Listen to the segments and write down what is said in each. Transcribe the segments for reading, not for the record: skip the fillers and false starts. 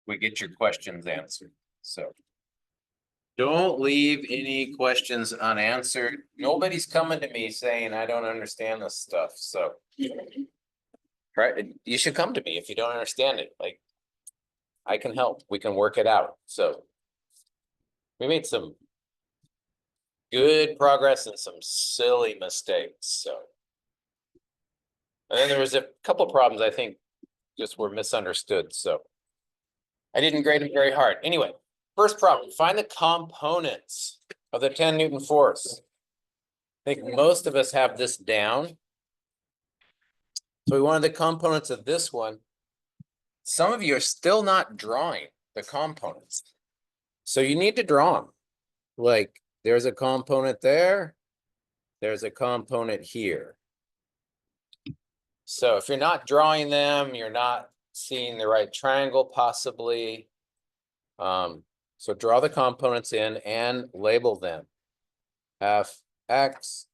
we get your questions answered. So don't leave any questions unanswered. Nobody's coming to me saying I don't understand this stuff. So right, you should come to me if you don't understand it. Like I can help. We can work it out. So we made some good progress and some silly mistakes. So and then there was a couple of problems I think just were misunderstood. So I didn't grade them very hard. Anyway, first problem, find the components of the 10 Newton force. I think most of us have this down. So we wanted the components of this one. Some of you are still not drawing the components. So you need to draw them. Like there's a component there. There's a component here. So if you're not drawing them, you're not seeing the right triangle possibly. So draw the components in and label them. Fx,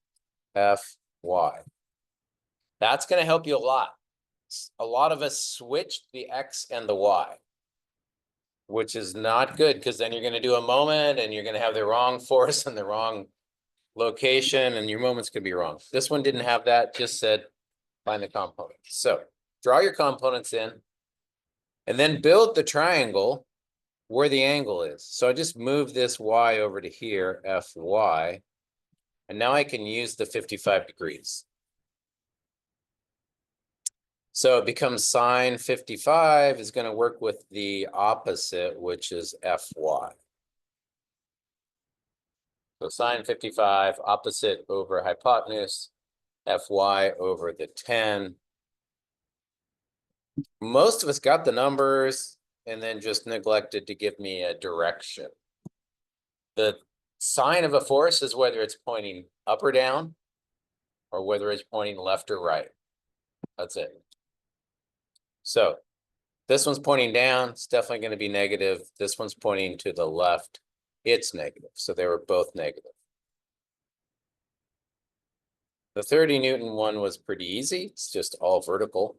Fy. That's going to help you a lot. A lot of us switched the X and the Y, which is not good because then you're going to do a moment and you're going to have the wrong force and the wrong location and your moments could be wrong. This one didn't have that, just said find the components. So draw your components in and then build the triangle where the angle is. So I just move this Y over to here, Fy, and now I can use the 55 degrees. So it becomes sine 55 is going to work with the opposite, which is Fy. So sine 55, opposite over hypotenuse, Fy over the 10. Most of us got the numbers and then just neglected to give me a direction. The sign of a force is whether it's pointing up or down, or whether it's pointing left or right. That's it. So this one's pointing down, it's definitely going to be negative. This one's pointing to the left, it's negative. So they were both negative. The 30 Newton one was pretty easy. It's just all vertical.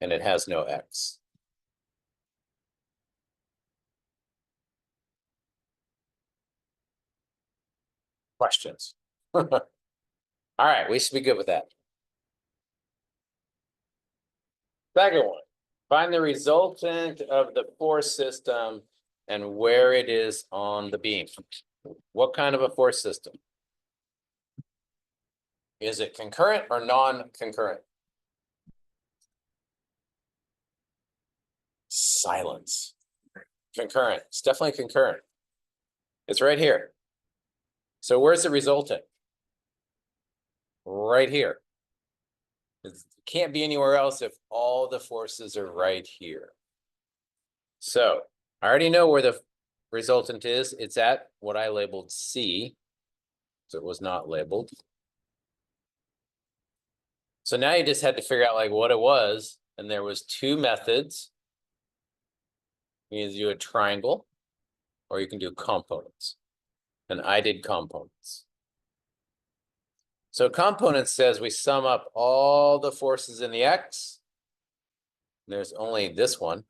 And it has no X. Questions? All right, we should be good with that. Second one, find the resultant of the force system and where it is on the beam. What kind of a force system? Is it concurrent or non-concurrent? Silence. Concurrent. It's definitely concurrent. It's right here. So where's the resultant? Right here. It can't be anywhere else if all the forces are right here. So I already know where the resultant is. It's at what I labeled C. So it was not labeled. So now you just had to figure out like what it was. And there was two methods. You can do a triangle or you can do components. And I did components. So components says we sum up all the forces in the X. There's only this one.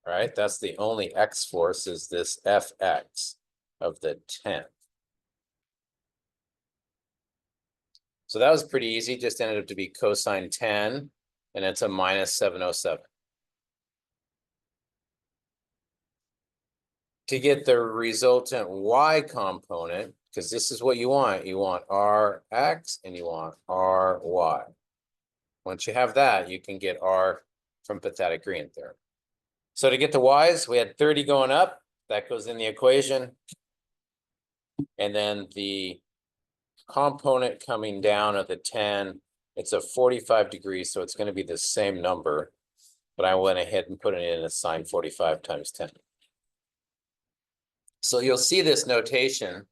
All right, that's the only X force is this Fx of the 10. So that was pretty easy, just ended up to be cosine 10, and it's a minus 707. To get the resultant Y component, because this is what you want Rx and you want Ry. Once you have that, you can get R from Pythagorean gradient theorem. So to get the Y's, we had 30 going up, that goes in the equation. And then the component coming down of the 10, it's a 45 degrees, so it's going to be the same number, but I went ahead and put it in as sine 45 times 10. So you'll see this notation,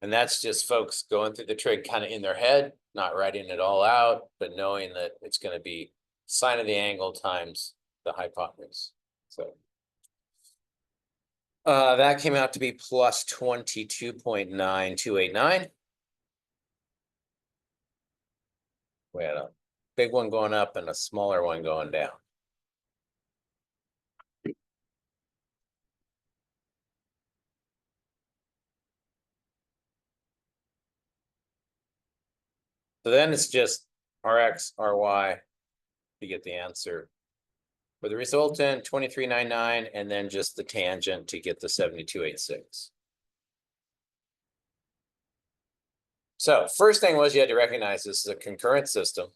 and that's just folks going through the trig kind of in their head, not writing it all out, but knowing that it's going to be sine of the angle times the hypotenuse. So that came out to be plus 22.9289. We had a big one going up and a smaller one going down. So then it's just Rx, Ry to get the answer. For the resultant, 2399, and then just the tangent to get the 7286. So first thing was you had to recognize this is a concurrent system.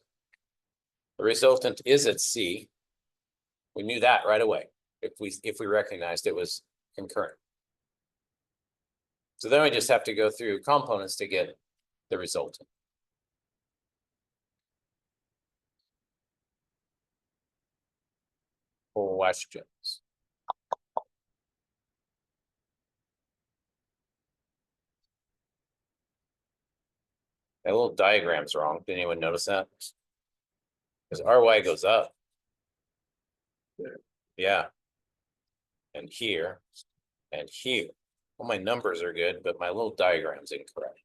The resultant is at C. We knew that right away if we recognized it was concurrent. So then we just have to go through components to get the resultant. Questions? That little diagram's wrong. Did anyone notice that? Because Ry goes up. Yeah. And here, and here. Well, my numbers are good, but my little diagram's incorrect.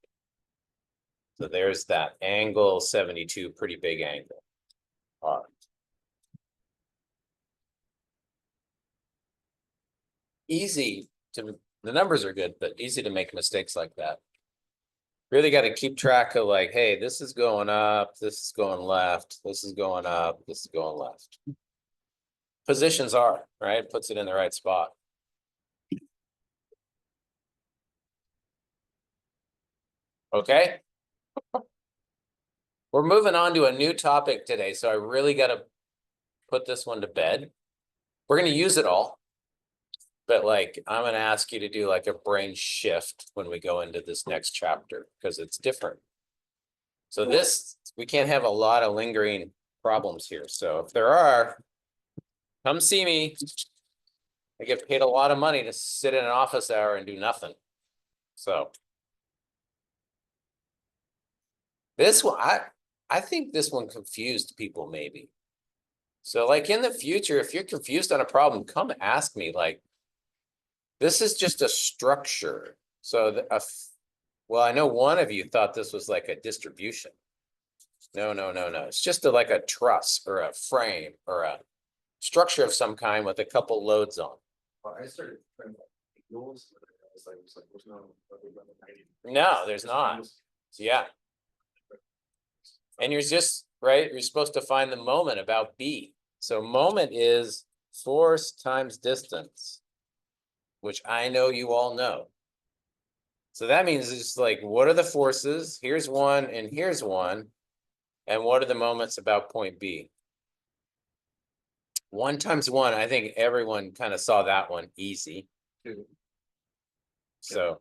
So there's that angle 72, pretty big angle. R. Easy to, the numbers are good, but easy to make mistakes like that. Really got to keep track of like, hey, this is going up, this is going left, this is going up, this is going left. Positions are, right? Puts it in the right spot. Okay. We're moving on to a new topic today, so I really got to put this one to bed. We're going to use it all, but like, I'm going to ask you to do like a brain shift when we go into this next chapter because it's different. So this, we can't have a lot of lingering problems here. So if there are, come see me. I get paid a lot of money to sit in an office hour and do nothing. So this one, I think this one confused people maybe. So like in the future, if you're confused on a problem, come ask me. Like, this is just a structure. So well, I know one of you thought this was like a distribution. No. It's just like a truss or a frame or a structure of some kind with a couple loads on. Well, I started trying to rules. No, there's not. Yeah. And you're just, right, you're supposed to find the moment about B. So moment is force times distance, which I know you all know. So that means it's like, what are the forces? Here's one and here's one. And what are the moments about point B? 1 times 1, I think everyone kind of saw that one easy. So.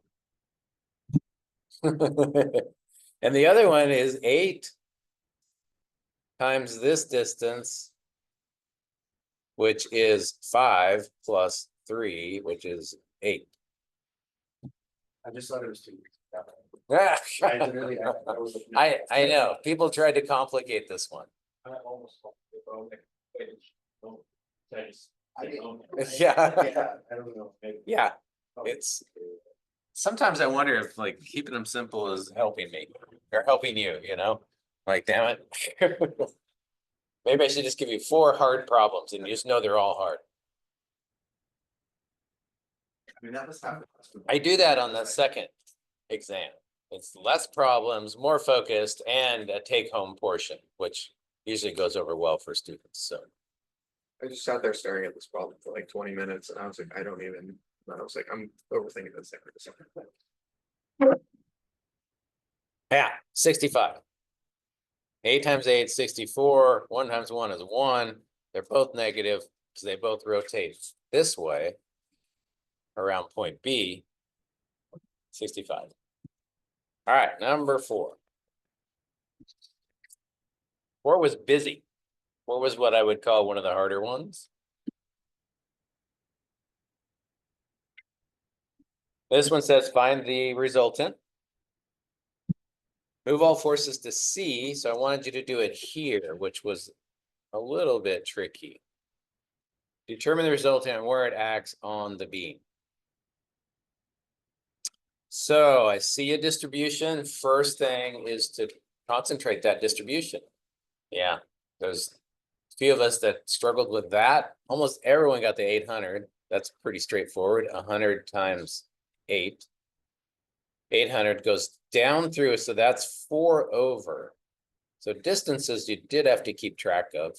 And the other one is 8 times this distance, which is 5 plus 3, which is 8. I just thought it was too. I know, people tried to complicate this one. I almost. Yeah. I don't know. Yeah, it's, sometimes I wonder if like keeping them simple is helping me or helping you, you know? Like, damn it. Maybe I should just give you 4 hard problems and you just know they're all hard. I mean, that was happening. I do that on the second exam. It's less problems, more focused, and a take-home portion, which usually goes over well for students. So I just sat there staring at this problem for like 20 minutes and I was like, I was like, I'm overthinking this thing. yeah, 65. 8 times 8, 64. 1 times 1 is 1. They're both negative because they both rotate this way around point B, 65. All right, number 4. 4 was busy. 4 was what I would call one of the harder ones. This one says find the resultant. Move all forces to C. So I wanted you to do it here, which was a little bit tricky. Determine the resultant and where it acts on the beam. So I see a distribution. First thing is to concentrate that distribution. Yeah, there's a few of us that struggled with that. Almost everyone got the 800. That's pretty straightforward. 100 times 8. 800 goes down through, so that's 4 over. So distances you did have to keep track of.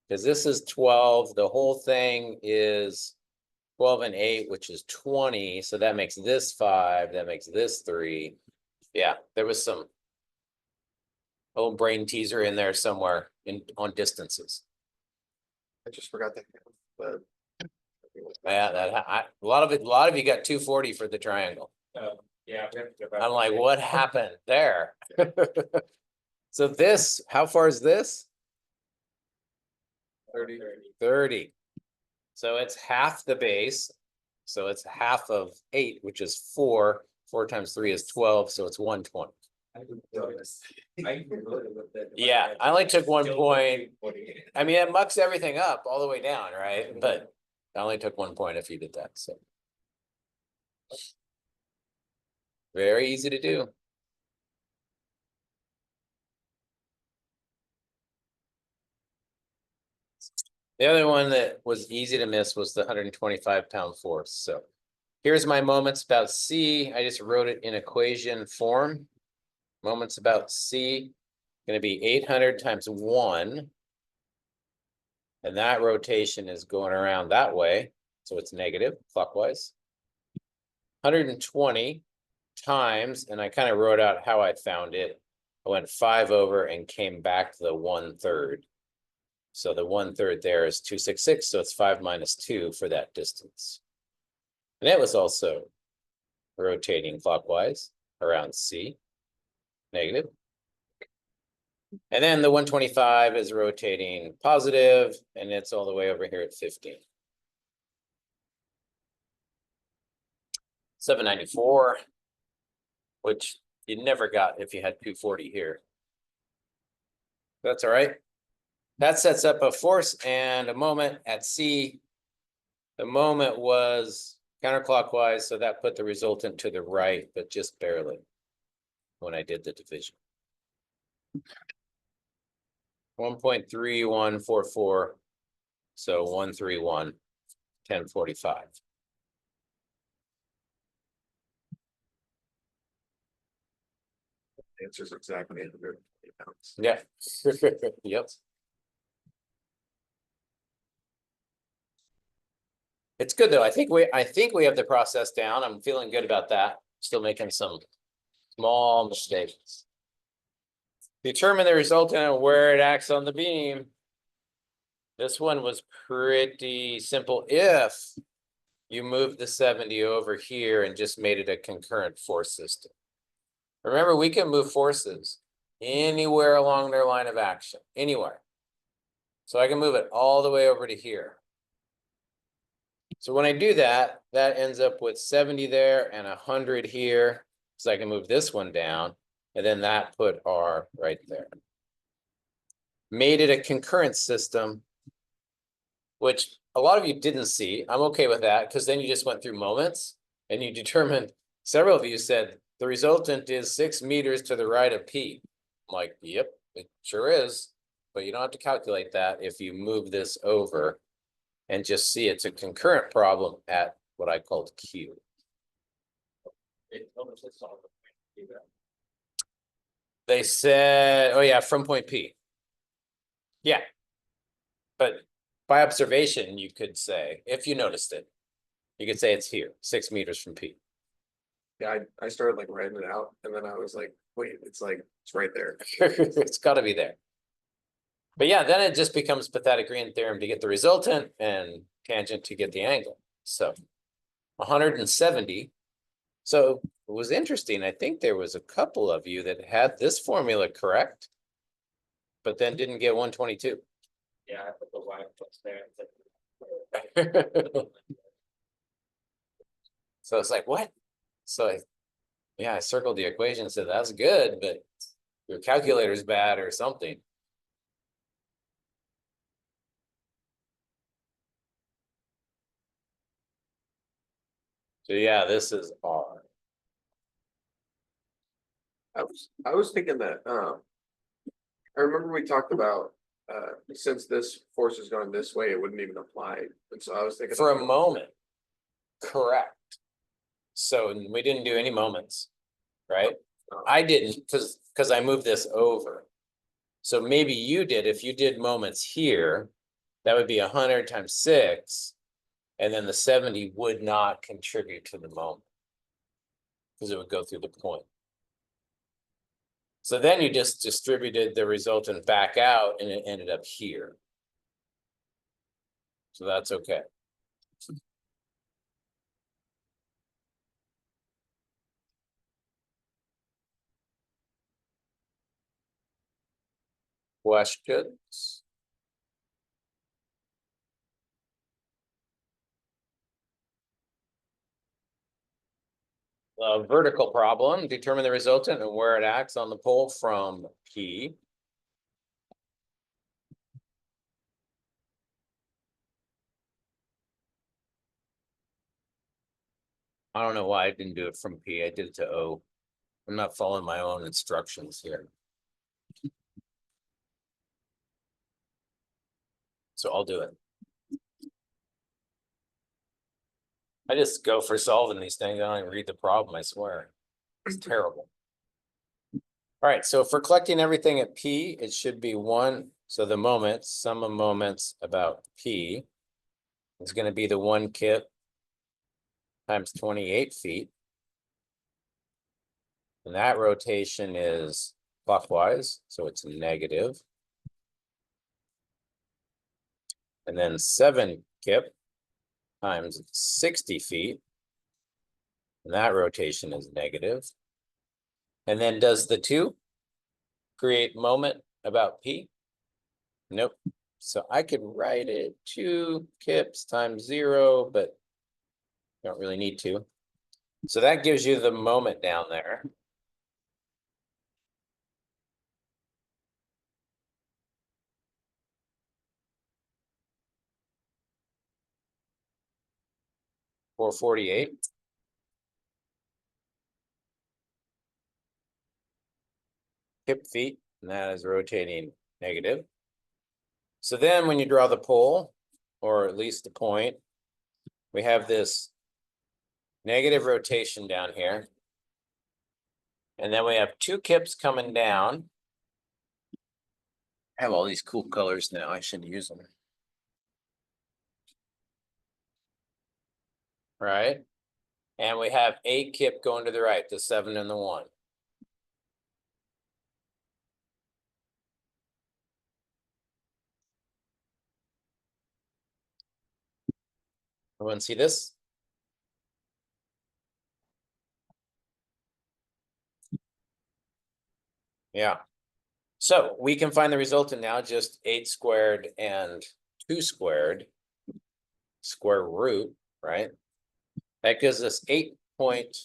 Because this is 12, the whole thing is 12 and 8, which is 20. So that makes this 5, that makes this 3. Yeah, there was some old brain teaser in there somewhere on distances. I just forgot that. But Yeah, a lot of you got 240 for the triangle. Yeah. I'm like, what happened there? So this, how far is this? 30. 30. So it's half the base. So it's half of 8, which is 4. 4 times 3 is 12, so it's 120. Yeah, I only took 1 point. I mean, it mucks everything up all the way down, right? But I only took 1 point if you did that, so. Very easy to do. The other one that was easy to miss was the 125-pound force. So here's my moments about C. I just wrote it in equation form. Moments about C, going to be 800 times 1. And that rotation is going around that way. So it's negative clockwise. 120 times, and I kind of wrote out how I found it. I went 5 over and came back the 1/3. So the 1/3 there is 266. So it's 5 minus 2 for that distance. And that was also rotating clockwise around C, negative. And then the 125 is rotating positive, and it's all the way over here at 15. 794, which you never got if you had 240 here. That's all right. That sets up a force and a moment at C. The moment was counterclockwise, so that put the resultant to the right, but just barely when I did the division. 1.3144, so 131, 1045. Answer's exactly 120 pounds. Yeah. Yep. It's good though. I think we have the process down. I'm feeling good about that. Still making some small mistakes. Determine the resultant and where it acts on the beam. This one was pretty simple if you moved the 70 over here and just made it a concurrent force system. Remember, we can move forces anywhere along their line of action, anywhere. So I can move it all the way over to here. So when I do that, that ends up with 70 there and 100 here. So I can move this one down, and then that put R right there. Made it a concurrent system, which a lot of you didn't see. I'm okay with that, because then you just went through moments, and you determined, several of you said, the resultant is 6 meters to the right of P. I'm like, yep, it sure is. But you don't have to calculate that if you move this over and just see it's a concurrent problem at what I called Q. They said, oh yeah, from point P. Yeah. But by observation, you could say, if you noticed it, you could say it's here, 6 meters from P. Yeah, I started like writing it out, and then I was like, wait, it's right there. It's got to be there. But yeah, then it just becomes Pythagorean theorem to get the resultant and tangent to get the angle. So 170. So it was interesting. I think there was a couple of you that had this formula correct, but then didn't get 122. Yeah, I put the Y plus there. So it's like, what? So I circled the equation and said, that's good, but your calculator's bad or something. So yeah, this is R. I was thinking that, I remember we talked about, since this force is going this way, it wouldn't even apply. And so I was thinking. For a moment, correct. So we didn't do any moments, right? I didn't, because I moved this over. So maybe you did, if you did moments here, that would be 100 times 6. And then the 70 would not contribute to the moment. Because it would go through the point. So then you just distributed the resultant back out and it ended up here. So that's okay. Questions? A vertical problem, determine the resultant and where it acts on the pole from P. I don't know why I didn't do it from P. I did it to O. I'm not following my own instructions here. So I'll do it. I just go for solving these things. I don't even read the problem, I swear. It's terrible. All right, so if we're collecting everything at P, it should be 1. So the moments, sum of moments about P is going to be the 1 kip times 28 feet. And that rotation is clockwise, so it's negative. And then 7 kip times 60 feet. And that rotation is negative. And then does the 2 create moment about P? Nope. So I could write it 2 kips times 0, but don't really need to. So that gives you the moment down there. .448. Kip feet, and that is rotating negative. So then when you draw the pole, or at least the point, we have this negative rotation down here. And then we have 2 kips coming down. I have all these cool colors now. I should use them. Right? And we have 8 kip going to the right, the 7 and the 1. Everyone see this? Yeah. So we can find the resultant now, just 8 squared and 2 squared square root, right? That gives us 8 point.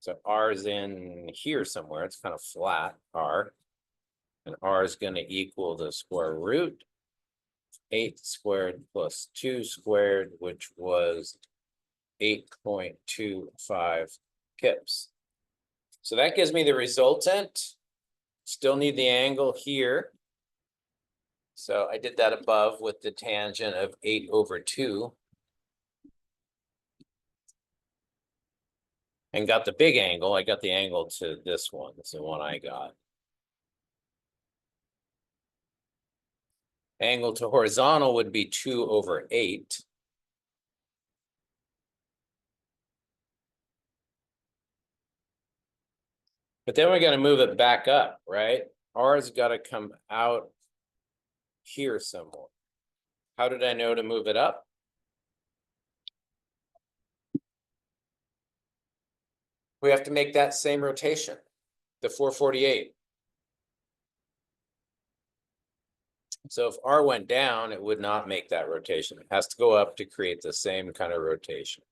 So R is in here somewhere. It's kind of flat, R. And R is going to equal the square root 8 squared plus 2 squared, which was 8.25 kips. So that gives me the resultant. Still need the angle here. So I did that above with the tangent of 8/2. And got the big angle. I got the angle to this one. It's the one I got. Angle to horizontal would be 2/8. But then we got to move it back up, right? R's got to come out here somewhere. How did I know to move it up? We have to make that same rotation, the 448. So if R went down, it would not make that rotation. It has to go up to create the same kind of rotation.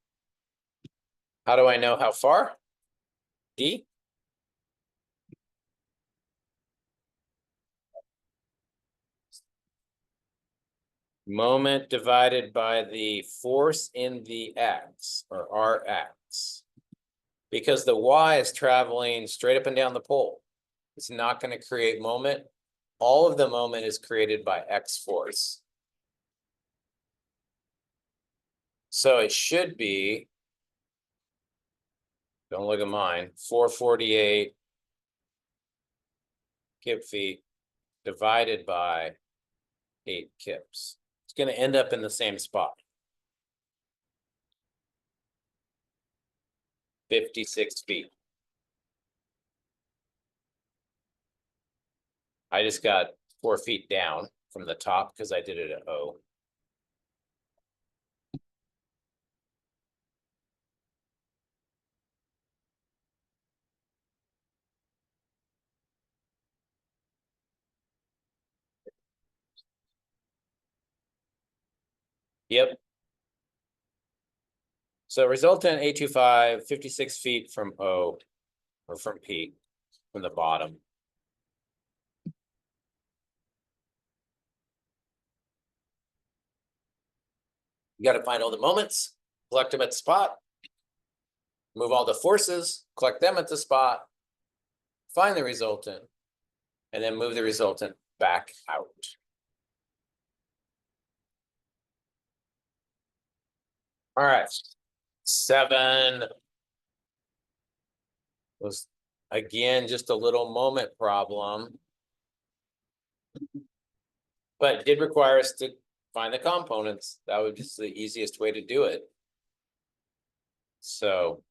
How do I know how far? D? Moment divided by the force in the X, or Rx. Because the Y is traveling straight up and down the pole. It's not going to create moment. All of the moment is created by X force. So it should be, don't look at mine, 448 kip feet divided by 8 kips. It's gonna end up in the same spot. 56 feet. I just got 4 feet down from the top because I did it at O. Yep. So resultant A25, 56 feet from O, or from P, from the bottom. You got to find all the moments, collect them at the spot, move all the forces, collect them at the spot, find the resultant, and then move the resultant back out. All right, 7 was, again, just a little moment problem. But it did require us to find the components. That was just the easiest way to do it. So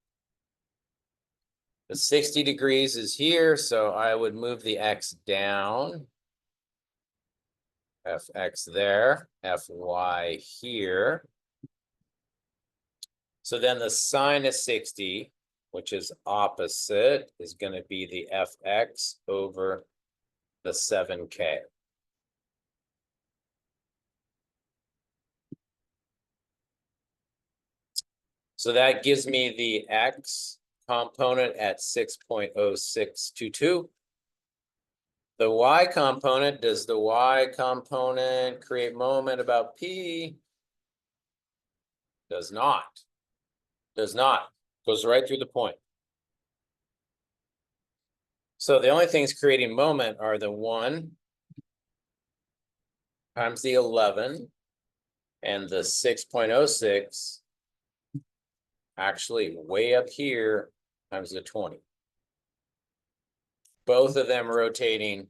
the 60 degrees is here, so I would move the X down. Fx there, Fy here. So then the sine of 60, which is opposite, is going to be the Fx over the 7K. So that gives me the X component at 6.0622. The Y component, does the Y component create moment about P? Does not. Does not. Goes right through the point. So the only things creating moment are the 1 times the 11 and the 6.06 actually way up here times the 20. Both of them rotating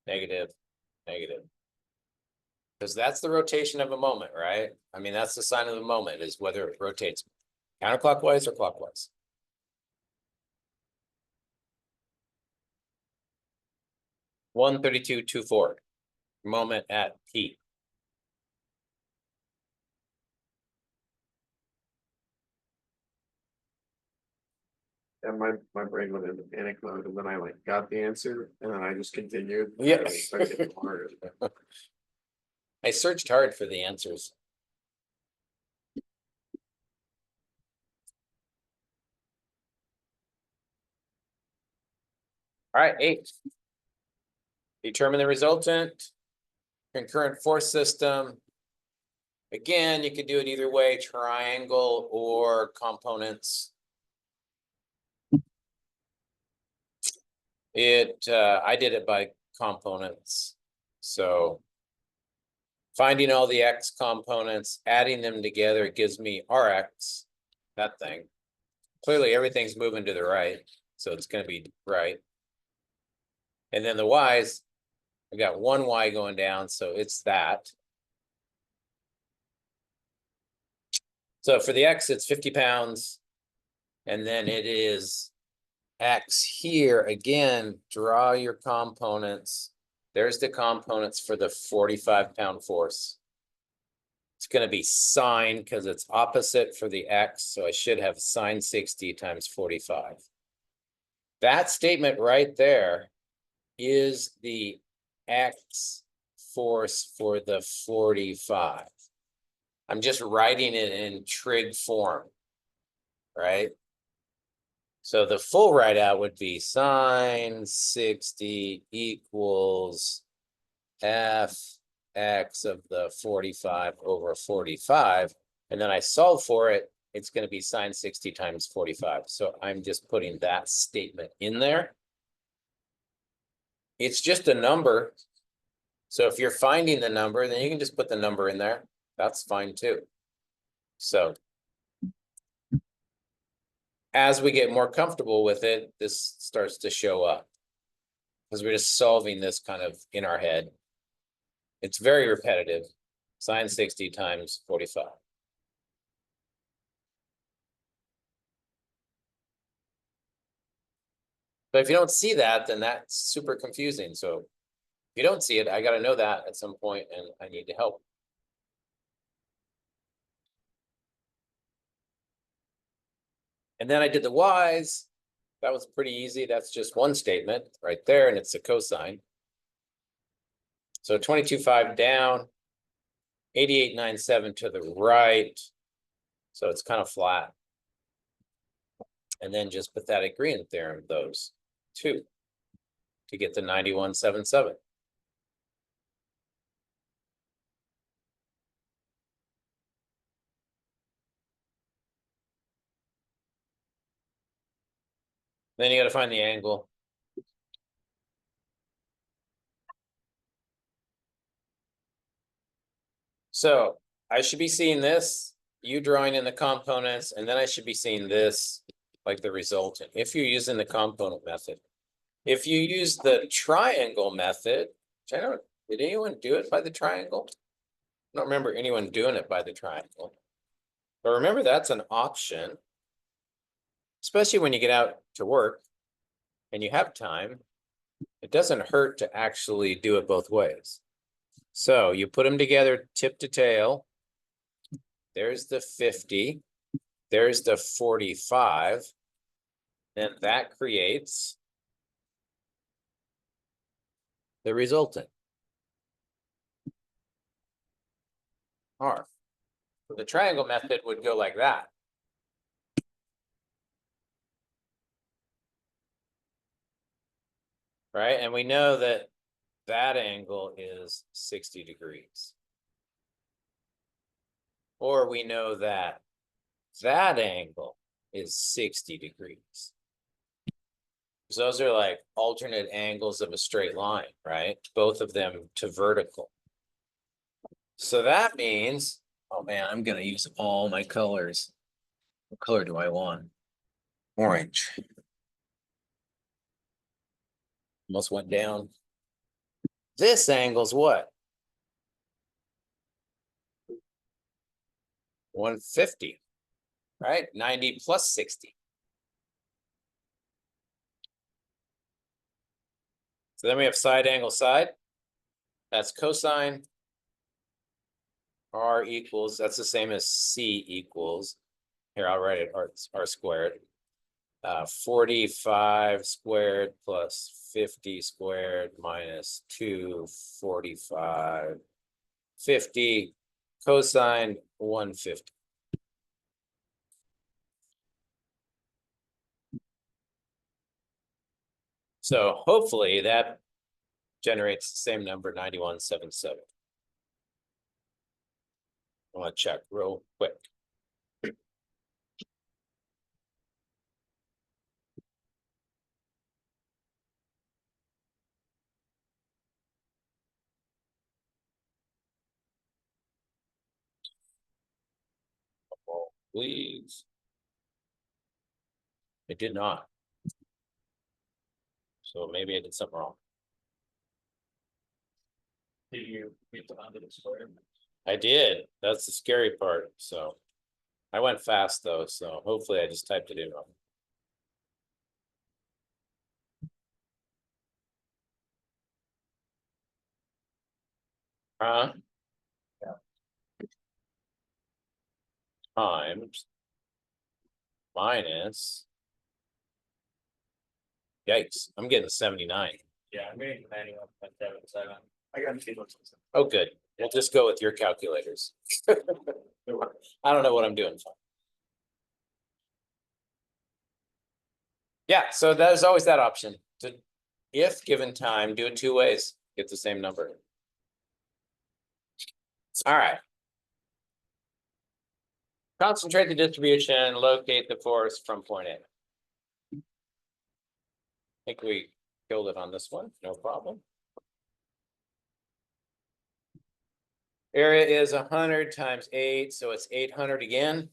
negative, negative. Because that's the rotation of a moment, right? I mean, that's the sign of the moment, is whether it rotates counterclockwise or clockwise. (132.24) moment at P. And my brain went into panic mode, and then I like got the answer, and then I just continued. Yeah. I was expecting harder. I searched hard for the answers. All right, 8. Determine the resultant. Concurrent force system. Again, you could do it either way, triangle or components. I did it by components. So finding all the X components, adding them together gives me Rx, that thing. Clearly everything's moving to the right, so it's going to be right. And then the Y's, I got 1 Y going down, so it's that. So for the X, it's 50 pounds. And then it is X here. Again, draw your components. There's the components for the 45-pound force. It's going to be sine because it's opposite for the X. So I should have sine 60 times 45. That statement right there is the X force for the 45. I'm just writing it in trig form, right? So the full write out would be sine 60 equals Fx of the 45 over 45. And then I solve for it, it's going to be sine 60 times 45. So I'm just putting that statement in there. It's just a number. So if you're finding the number, then you can just put the number in there. That's fine too. So as we get more comfortable with it, this starts to show up. Because we're just solving this kind of in our head. It's very repetitive. Sine 60 times 45. But if you don't see that, then that's super confusing. So if you don't see it, I got to know that at some point, and I need to help. And then I did the y's. That was pretty easy. That's just one statement right there, and it's a cosine. So 22.5 down, 88.97 to the right. So it's kind of flat. And then just Pythagorean theorem, those two, to get the 91.77. Then you got to find the angle. So I should be seeing this, you drawing in the components, and then I should be seeing this, like the resultant, if you're using the component method. If you use the triangle method, which I don't, did anyone do it by the triangle? I don't remember anyone doing it by the triangle. But remember, that's an option, especially when you get out to work and you have time. It doesn't hurt to actually do it both ways. So you put them together tip to tail. There's the 50. There's the 45. And that creates the resultant. R. So the triangle method would go like that. Right? And we know that that angle is 60 degrees. Or we know that that angle is 60 degrees. So those are like alternate angles of a straight line, right? Both of them to vertical. So that means, oh man, I'm gonna use all my colors. What color do I want? Orange. Almost went down. This angle's what? 150, right? 90 plus 60. So then we have side angle side. That's cosine. R equals, that's the same as C equals. Here, I'll write it R squared. 45 squared plus 50 squared minus 245. 50 cosine 150. So hopefully that generates the same number, 91.77. I want to check real quick. Oh, please. It did not. So maybe I did something wrong. Did you get to under the square? I did. That's the scary part. So I went fast though. So hopefully I just typed it in wrong. Yeah. Times minus. Yikes, I'm getting 79. Yeah, I'm getting 91.77. I got 2. Oh, good. We'll just go with your calculators. I don't know what I'm doing. Yeah, so there's always that option to, if given time, do it two ways, get the same number. All right. Concentrate the distribution, locate the force from point A. I think we killed it on this one, no problem. Area is 100 times 8, so it's 800 again.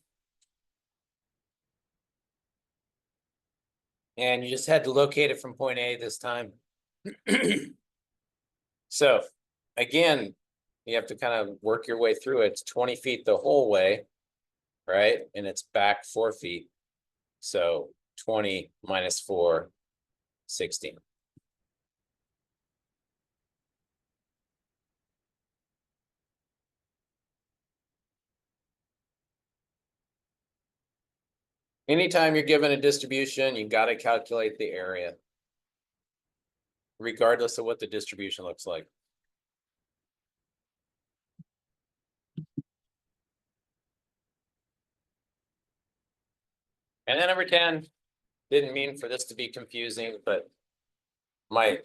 And you just had to locate it from point A this time. So, again, you have to kind of work your way through it. It's 20 feet the whole way, right? And it's back 4 feet. So 20 minus 4, 16. Anytime you're given a distribution, you got to calculate the area, regardless of what the distribution looks like. And then number 10, didn't mean for this to be confusing, but my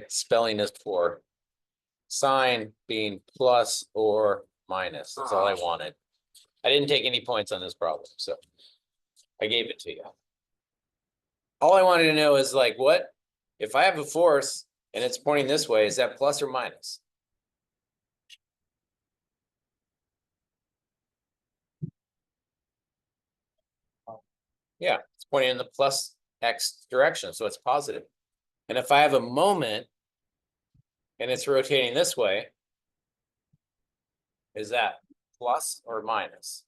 spelling is poor. Sign being plus or minus, that's all I wanted. I didn't take any points on this problem, so I gave it to you. All I wanted to know is like, what, if I have a force and it's pointing this way, is that plus or minus? Yeah, it's pointing in the plus X direction, so it's positive. And if I have a moment and it's rotating this way, is that plus or minus?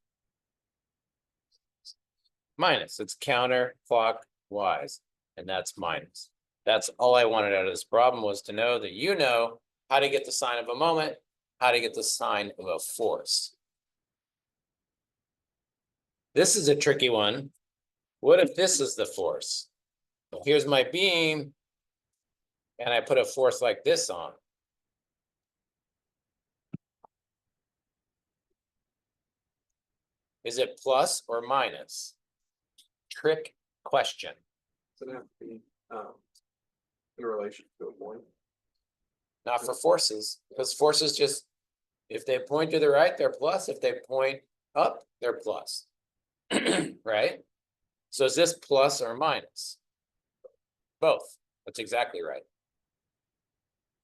Minus, it's counterclockwise, and that's minus. That's all I wanted out of this problem, was to know that you know how to get the sign of a moment, how to get the sign of a force. This is a tricky one. What if this is the force? Here's my beam, and I put a force like this on. Is it plus or minus? Trick question. Does it have to be, in relation to a point? Not for forces, because forces just, if they point to the right, they're plus. If they point up, they're plus. Right? So is this plus or minus? Both. That's exactly right.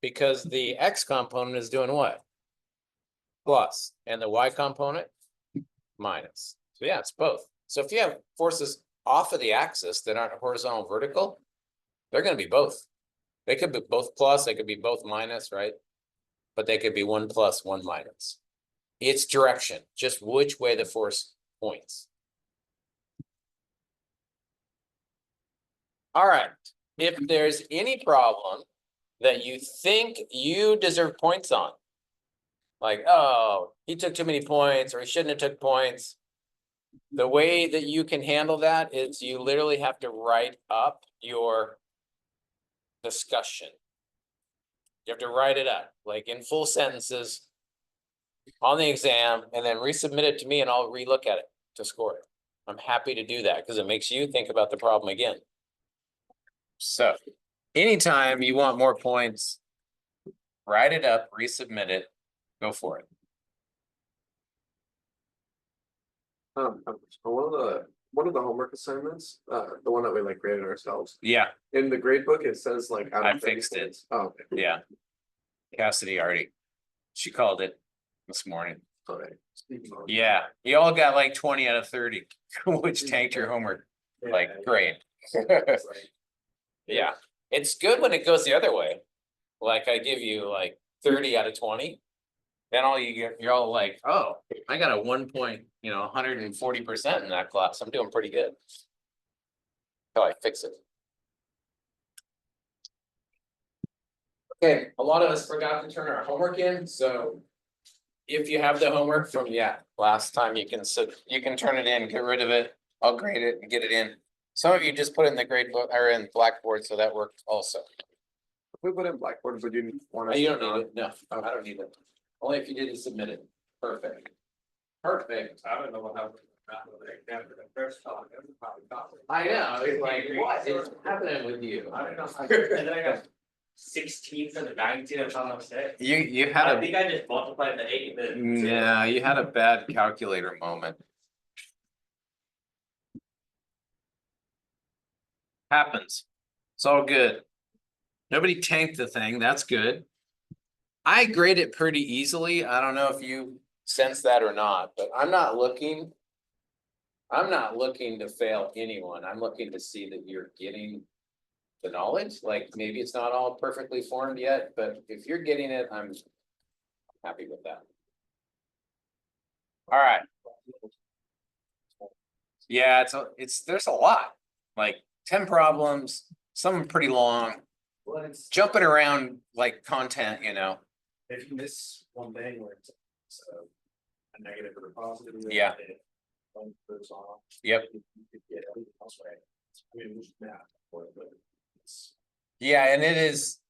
Because the X component is doing what? Plus, and the Y component, minus. So yeah, it's both. So if you have forces off of the axis that aren't horizontal vertical, they're going to be both. They could be both plus, they could be both minus, right? But they could be one plus, one minus. It's direction, just which way the force points. All right, if there's any problem that you think you deserve points on, like, oh, he took too many points or he shouldn't have took points, the way that you can handle that is you literally have to write up your discussion. You have to write it up, like in full sentences on the exam, and then resubmit it to me and I'll relook at it to score it. I'm happy to do that because it makes you think about the problem again. So anytime you want more points, write it up, resubmit it, go for it. One of the homework assignments, the one that we like graded ourselves, Yeah, in the grade book, it says like. out of I 30 fixed it. points. Oh, okay. yeah. Cassidy already, she called it this morning. All right. Yeah, you all got like 20 out of 30, which tanked your homework. Like, great. Yeah, it's good when it goes the other way. Like I give you like 30 out of 20. Then all you get, you're all like, oh, I got a 140% in that class. I'm doing pretty good. Till I fix it. Okay, a lot of us forgot to turn our homework in, so. If you have the homework from, last time, you can turn it in, get rid of it. I'll grade it and get it in. Some of you just put it in the grade book or in Blackboard, so that worked also. If we put in Blackboard, would you want Oh, us? you don't need it, no, I don't need it. Only if you didn't submit it. Perfect. Perfect. I don't know what happened. After the first talk, everybody got it. I know, it's like, what is happening with you? I don't know. And then I got 16 for the magnitude of some mistake. You I had think I just multiplied the 8 with. yeah, you had a bad calculator moment. Happens. It's all good. Nobody tanked the thing, that's good. I grade it pretty easily. I don't know if you sense that or not, but I'm not looking I'm not looking to fail anyone. I'm looking to see that you're getting the knowledge. Like, maybe it's not all perfectly formed yet, but if you're getting it, I'm happy with that. All right. Yeah, there's a lot, like 10 problems, some pretty long, Well, it's jumping around like content, you know. if you miss one thing where it's a negative or a positive. Yeah. One goes off. Yep. You could get everything else right. I mean, it's math, but it's. Yeah, and it's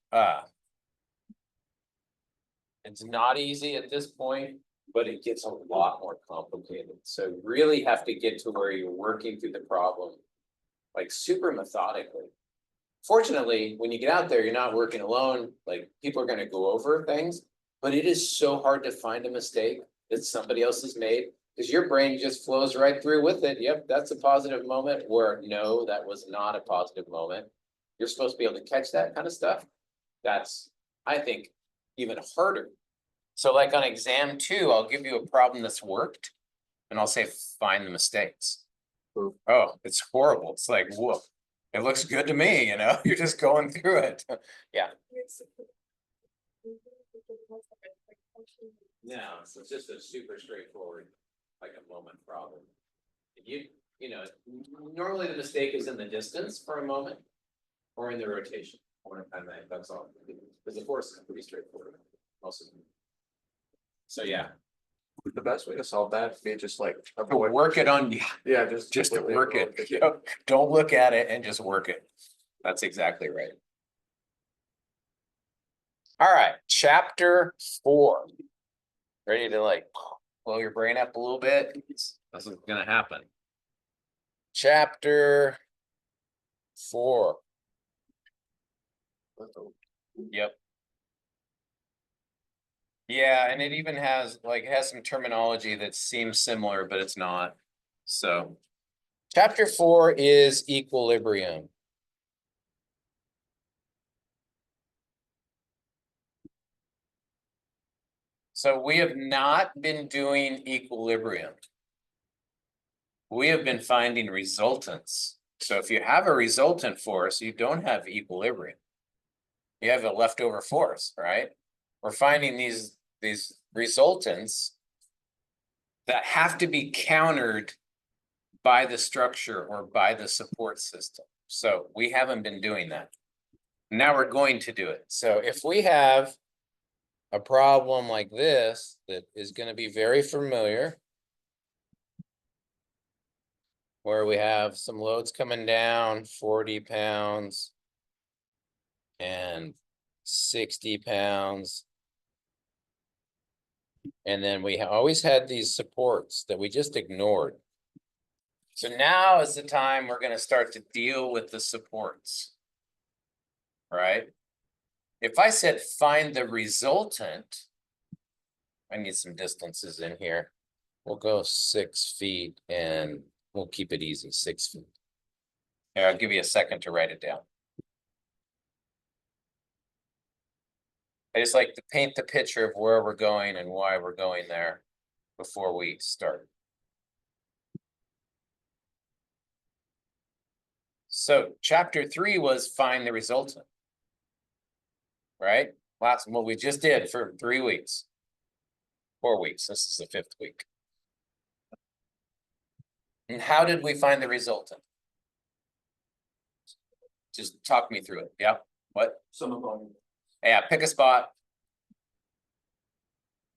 not easy at this point, but it gets a lot more complicated. So you really have to get to where you're working through the problem, like super methodically. Fortunately, when you get out there, you're not working alone, like people are gonna go over things, but it is so hard to find a mistake that somebody else has made. Because your brain just flows right through with it. Yep, that's a positive moment, or no, that was not a positive moment. You're supposed to be able to catch that kind of stuff. That's, I think, even harder. So like on exam 2, I'll give you a problem that's worked. And I'll say, find the mistakes. Ooh. Oh, it's horrible. It's like, whoa, it looks good to me, you know, you're just going through it. Yeah. No, so it's just a super straightforward, like a moment problem. You know, normally the mistake is in the distance for a moment or in the rotation. And that's all. Because the force is pretty straightforward. Most of them. So yeah, The best way to solve that would be just like to avoid, work it on, yeah, just to completely work avoid it. the- Yep. Don't look at it and just work it. That's exactly right. All right, chapter 4. Ready to like blow your brain up a little bit? This is gonna happen. Chapter 4. Yep. Yeah, and it even has some terminology that seems similar, but it's not. So chapter 4 is equilibrium. So we have not been doing equilibrium. We have been finding resultants. So if you have a resultant force, you don't have equilibrium. You have a leftover force, right? We're finding these resultants that have to be countered by the structure or by the support system. So we haven't been doing that. Now we're going to do it. So if we have a problem like this, that is going to be very familiar, where we have some loads coming down, 40 pounds and 60 pounds. And then we always had these supports that we just ignored. So now is the time we're going to start to deal with the supports, right? If I said find the resultant, I need some distances in here. We'll go 6 feet and we'll keep it easy, 6 feet. Here, I'll give you a second to write it down. I just like to paint the picture of where we're going and why we're going there before we start. So chapter 3 was find the resultant, right? That's what we just did for 3 weeks, 4 weeks. This is the 5th week. And how did we find the resultant? Just talk me through it. Yeah. What? Some of them. Yeah, pick a spot.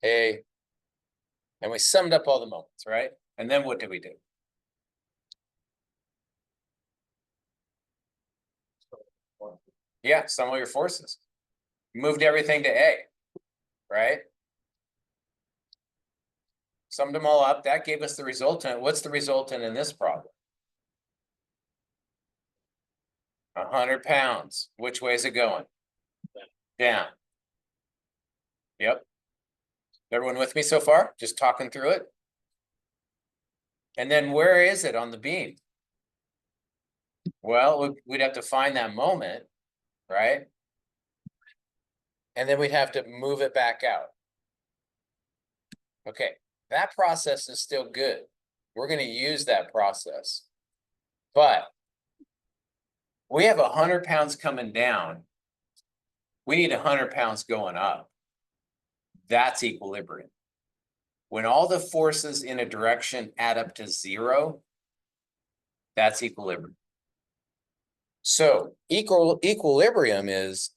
Hey. And we summed up all the moments, right? And then what did we do? Yeah, sum all your forces. Moved everything to A, right? Summed them all up. That gave us the resultant. What's the resultant in this problem? 100 pounds. Which way is it going? Down. Yep. Everyone with me so far? Just talking through it? And then where is it on the beam? Well, we'd have to find that moment, right? And then we'd have to move it back out. Okay, that process is still good. We're gonna use that process. But we have 100 pounds coming down. We need 100 pounds going up. That's equilibrium. When all the forces in a direction add up to 0, that's equilibrium. So equilibrium is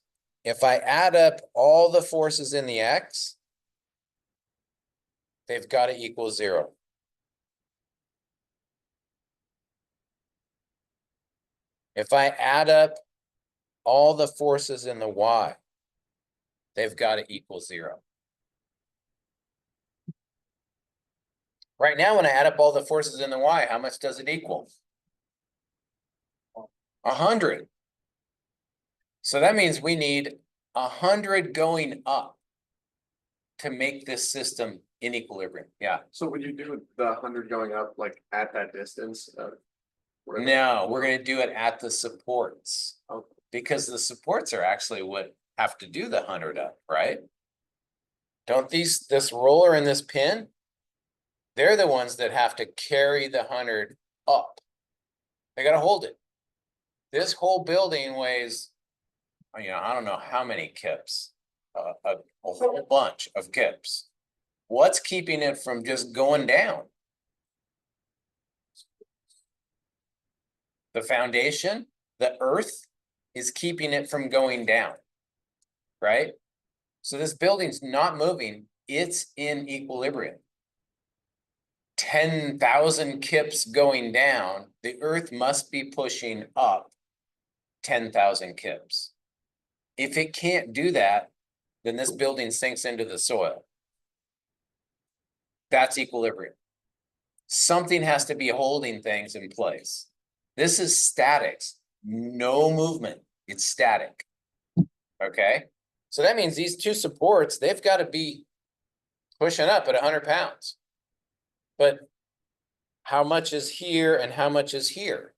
if I add up all the forces in the X, they've got to equal 0. If I add up all the forces in the Y, they've got to equal 0. Right now, when I add up all the forces in the Y, how much does it equal? 100. So that means we need 100 going up to make this system in equilibrium. Yeah. So would you do the 100 going up like at that distance? Whatever? No, we're going to do it at the supports. Oh. Because the supports are actually what have to do the 100 up, right? Don't this roller and this pin, they're the ones that have to carry the 100 up. They got to hold it. This whole building weighs, I don't know how many kips, a whole bunch of kips. What's keeping it from just going down? The foundation, the earth, is keeping it from going down, right? So this building's not moving, it's in equilibrium. 10,000 kips going down, the earth must be pushing up 10,000 kips. If it can't do that, then this building sinks into the soil. That's equilibrium. Something has to be holding things in place. This is statics, no movement, it's static. Okay, so that means these two supports, they've got to be pushing up at 100 pounds. But how much is here and how much is here?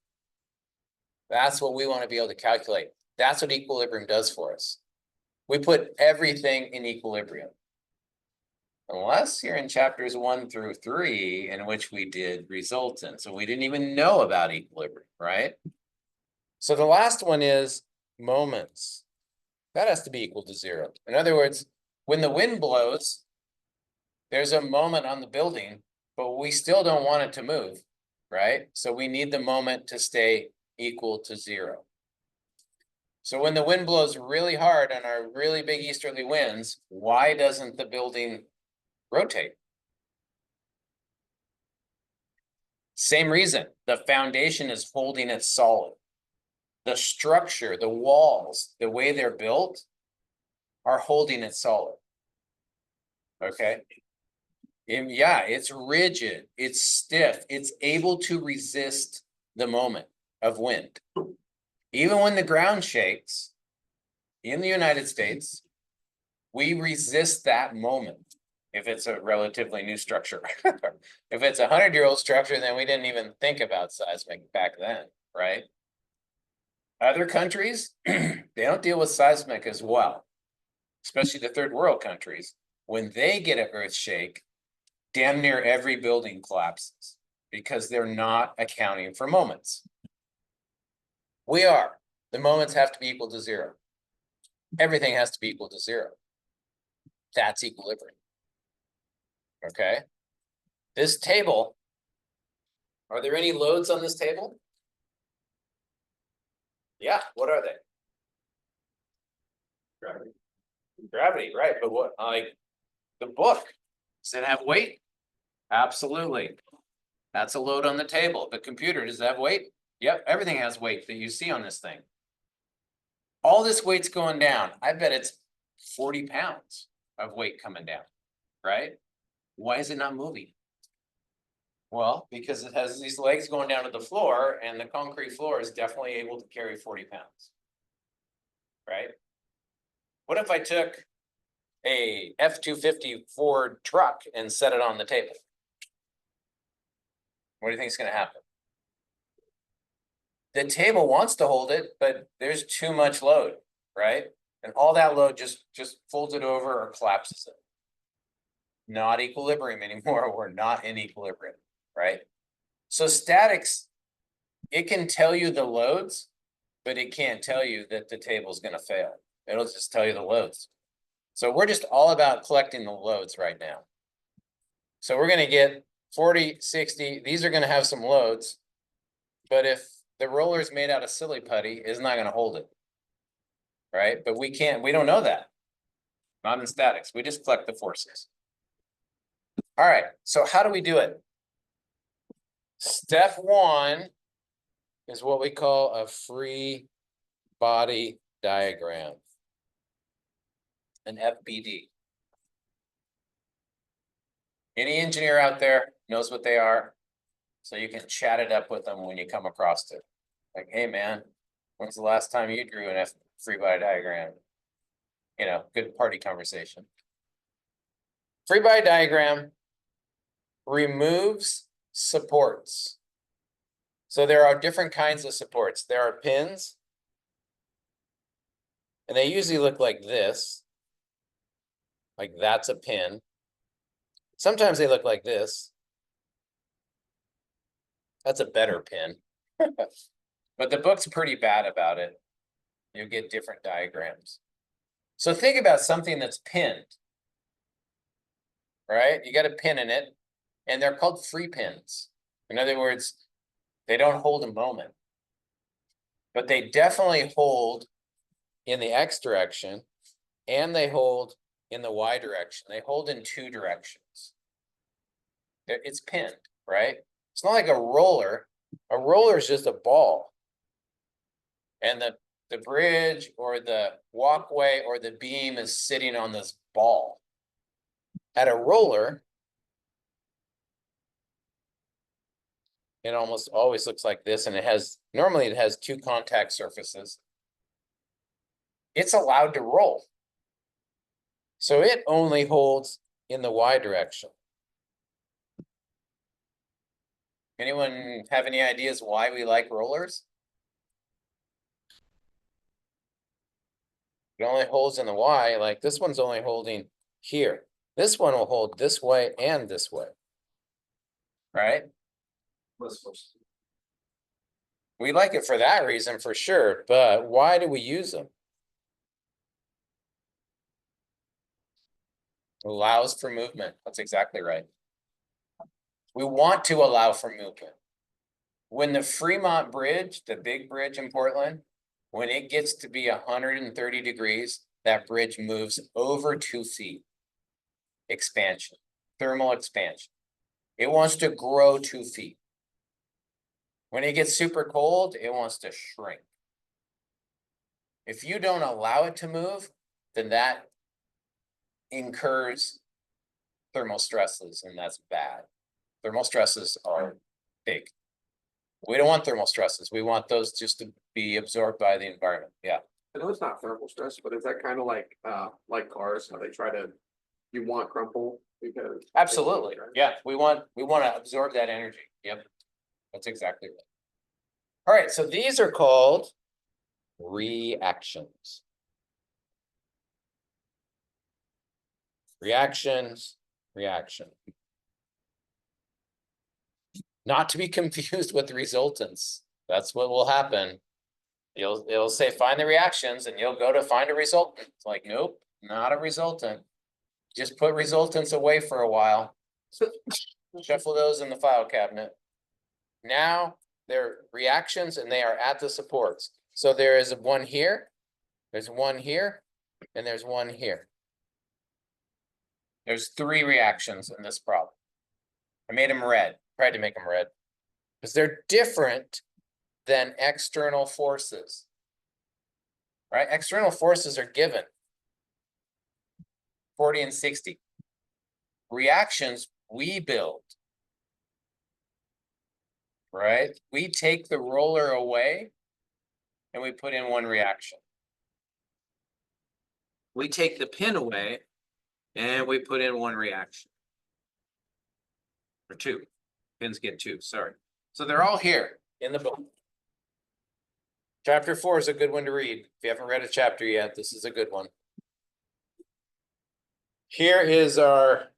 That's what we want to be able to calculate. That's what equilibrium does for us. We put everything in equilibrium. Unless you're in chapters 1 through 3, in which we did resultant. So we didn't even know about equilibrium, right? So the last one is moments. That has to be equal to 0. In other words, when the wind blows, there's a moment on the building, but we still don't want it to move, right? So we need the moment to stay equal to 0. So when the wind blows really hard on our really big easterly winds, why doesn't the building rotate? Same reason, the foundation is holding it solid. The structure, the walls, the way they're built are holding it solid. Okay. And yeah, it's rigid, it's stiff, it's able to resist the moment of wind. Even when the ground shakes in the United States, we resist that moment. If it's a relatively new structure. If it's a 100-year-old structure, then we didn't even think about seismic back then, right? Other countries, they don't deal with seismic as well, especially the third world countries. When they get an earth shake, damn near every building collapses because they're not accounting for moments. We are. The moments have to be equal to 0. Everything has to be equal to 0. That's equilibrium. Okay. This table, are there any loads on this table? Yeah, what are they? Gravity. Gravity, right, but what, like, the book, does it have weight? Absolutely. That's a load on the table. The computer, does it have weight? Yep, everything has weight that you see on this thing. All this weight's going down. I bet it's 40 pounds of weight coming down, right? Why is it not moving? Well, because it has these legs going down to the floor, and the concrete floor is definitely able to carry 40 pounds. Right? What if I took a F-250 Ford truck and set it on the table? What do you think is going to happen? The table wants to hold it, but there's too much load, right? And all that load just folds it over or collapses it. Not equilibrium anymore. We're not in equilibrium, right? So statics, it can tell you the loads, but it can't tell you that the table's gonna fail. It'll just tell you the loads. So we're just all about collecting the loads right now. So we're gonna get 40, 60, these are gonna have some loads. But if the roller is made out of silly putty, it's not gonna hold it. Right? But we don't know that. Not in statics, we just collect the forces. All right, so how do we do it? Step one is what we call a free body diagram. An FBD. Any engineer out there knows what they are, so you can chat it up with them when you come across it. Like, hey man, when's the last time you drew an free body diagram? You know, good party conversation. Free body diagram removes supports. So there are different kinds of supports. There are pins, and they usually look like this. Like that's a pin. Sometimes they look like this. That's a better pin. But the book's pretty bad about it. You'll get different diagrams. So think about something that's pinned. Right? You got a pin in it, and they're called free pins. In other words, they don't hold a moment. But they definitely hold in the X direction, and they hold in the Y direction. They hold in two directions. It's pinned, right? It's not like a roller. A roller is just a ball. And the bridge or the walkway or the beam is sitting on this ball. At a roller, it almost always looks like this, and normally it has two contact surfaces. It's allowed to roll. So it only holds in the Y direction. Anyone have any ideas why we like rollers? It only holds in the Y, like this one's only holding here. This one will hold this way and this way. Right? We like it for that reason for sure, but why do we use them? Allows for movement. That's exactly right. We want to allow for movement. When the Fremont Bridge, the big bridge in Portland, when it gets to be 130 degrees, that bridge moves over 2 feet. Expansion, thermal expansion. It wants to grow 2 feet. When it gets super cold, it wants to shrink. If you don't allow it to move, then that incurs thermal stresses, and that's bad. Thermal stresses are big. We don't want thermal stresses. We want those just to be absorbed by the environment. Yeah. I know it's not thermal stress, but is that kind of like cars, how they try to, you want crumple because. Absolutely. Yeah, we want to absorb that energy. Yep. That's exactly right. All right, so these are called reactions. Reactions, reaction. Not to be confused with resultants. That's what will happen. It'll say find the reactions, and you'll go to find a resultant. It's like, nope, not a resultant. Just put resultants away for a while. Shuffle those in the file cabinet. Now they're reactions, and they are at the supports. So there is one here, there's one here, and there's one here. There's 3 reactions in this problem. I made them red, tried to make them red, because they're different than external forces. Right? External forces are given 40 and 60. Reactions we build. Right? We take the roller away and we put in one reaction. We take the pin away and we put in one reaction. Or 2. Pins get 2, sorry. So they're all here in the book. Chapter 4 is a good one to read. If you haven't read a chapter yet, this is a good one. Here is our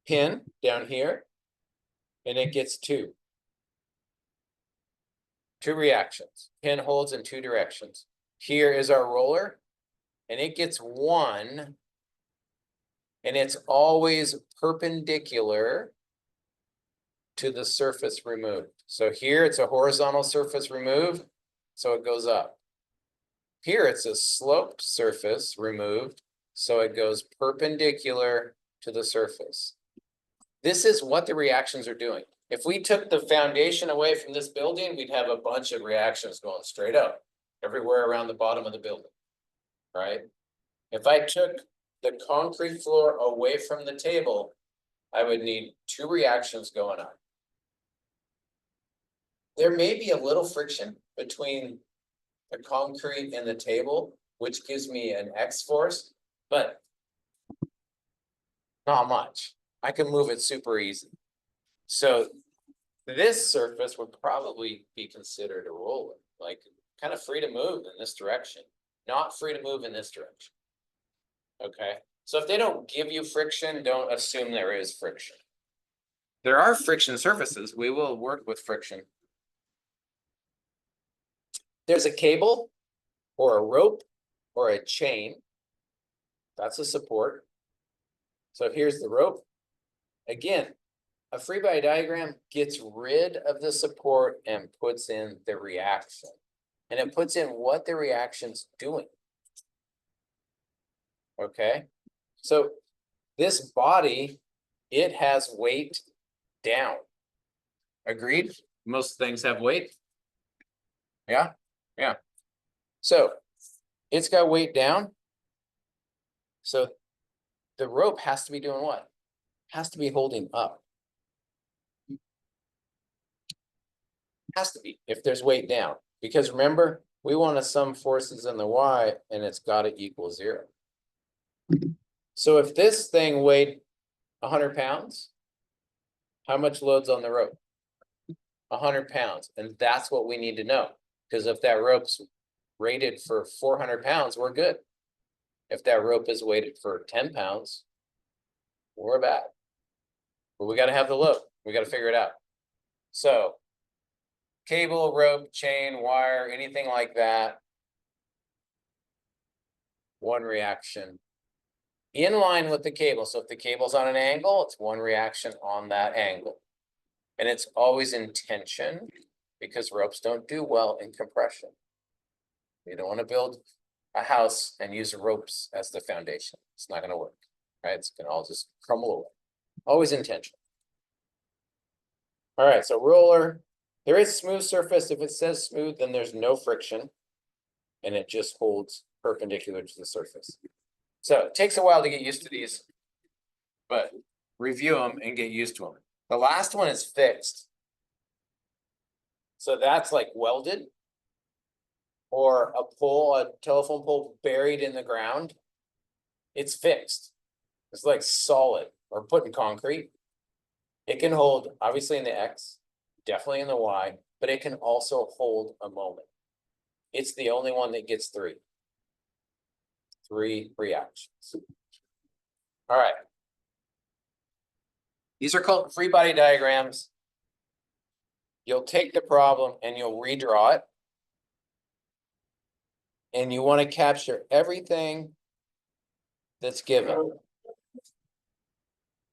pin down here, and it gets 2. two reactions, pin holds in two directions. Here is our roller, and it gets one, and it's always perpendicular to the surface removed. So here it's a horizontal surface removed, so it goes up. Here it's a sloped surface removed, so it goes perpendicular to the surface. This is what the reactions are doing. If we took the foundation away from this building, we'd have a bunch of reactions going straight up everywhere around the bottom of the building, right? If I took the concrete floor away from the table, I would need two reactions going on. There may be a little friction between the concrete and the table, which gives me an X force, but not much. I can move it super easy. So this surface would probably be considered a roller, like kind of free to move in this direction, not free to move in this direction. Okay, so if they don't give you friction, don't assume there is friction. There are friction surfaces. We will work with friction. There's a cable or a rope or a chain. That's a support. So here's the rope. Again, a free body diagram gets rid of the support and puts in the reaction. And it puts in what the reaction's doing. Okay, so this body, it has weight down. Agreed? Most things have weight. Yeah, yeah. So it's got weight down. So the rope has to be doing what? Has to be holding up. Has to be, if there's weight down. Because remember, we want to sum forces in the Y, and it's got to equal 0. So if this thing weighed 100 pounds, how much load's on the rope? 100 pounds. And that's what we need to know. Because if that rope's rated for 400 pounds, we're good. If that rope is weighted for 10 pounds, we're bad. But we got to have the load. We got to figure it out. So cable, rope, chain, wire, anything like that. One reaction in line with the cable. So if the cable's on an angle, it's one reaction on that angle. And it's always in tension because ropes don't do well in compression. You don't want to build a house and use ropes as the foundation. It's not going to work, right? It's going to all just crumble away. Always in tension. All right, so roller. There is smooth surface. If it says smooth, then there's no friction. And it just holds perpendicular to the surface. So it takes a while to get used to these, but review them and get used to them. The last one is fixed. So that's like welded or a pole, a telephone pole buried in the ground. It's fixed. It's like solid or put in concrete. It can hold, obviously in the X, definitely in the Y, but it can also hold a moment. It's the only one that gets three reactions. All right. These are called free body diagrams. You'll take the problem and you'll redraw it. And you want to capture everything that's given.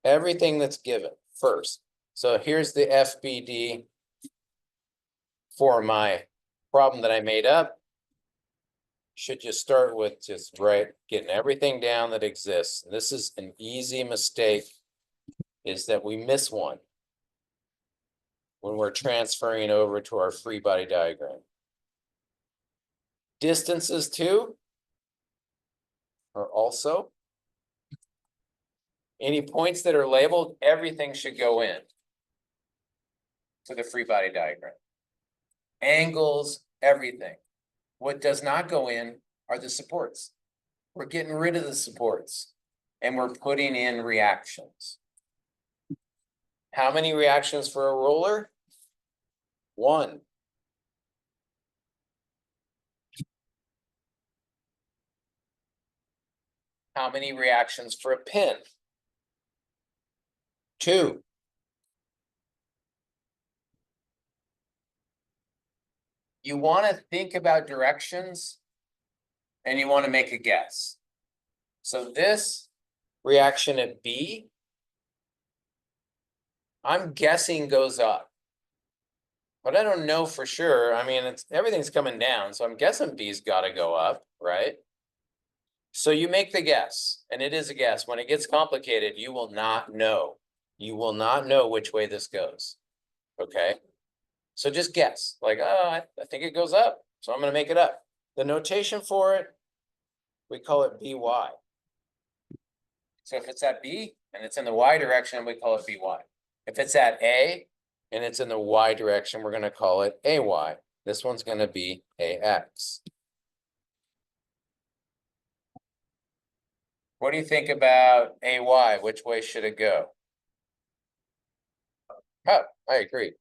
Everything that's given first. So here's the FBD for my problem that I made up. Should just start with just getting everything down that exists. And this is an easy mistake, is that we miss one when we're transferring over to our free body diagram. Distances too are also any points that are labeled, everything should go in to the free body diagram. Angles, everything. What does not go in are the supports. We're getting rid of the supports and we're putting in reactions. How many reactions for a roller? 1. How many reactions for a pin? 2. you want to think about directions and you want to make a guess. So this reaction at B, I'm guessing goes up. But I don't know for sure. I mean, everything's coming down, so I'm guessing B's got to go up, right? So you make the guess, and it is a guess. When it gets complicated, you will not know. You will not know which way this goes. Okay? So just guess, like, oh, I think it goes up, so I'm going to make it up. The notation for it, we call it BY. So if it's at B and it's in the Y direction, we call it BY. If it's at A and it's in the Y direction, we're going to call it AY. This one's going to be AX. What do you think about AY? Which way should it go? Oh, I agree.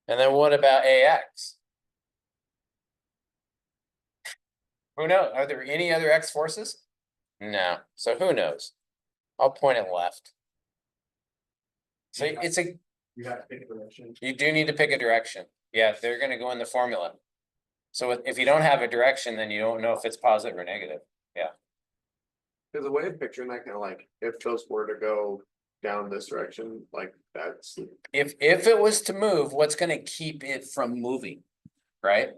And then what about AX? Who knows? Are there any other X forces? No. So who knows? I'll point it left. So it's a, You have to pick a direction. you do need to pick a direction. Yeah, they're going to go in the formula. So if you don't have a direction, then you don't know if it's positive or negative. Cause the way of picturing that kind of like, if those were to go down this direction, like that's, If it was to move, what's going to keep it from moving, right?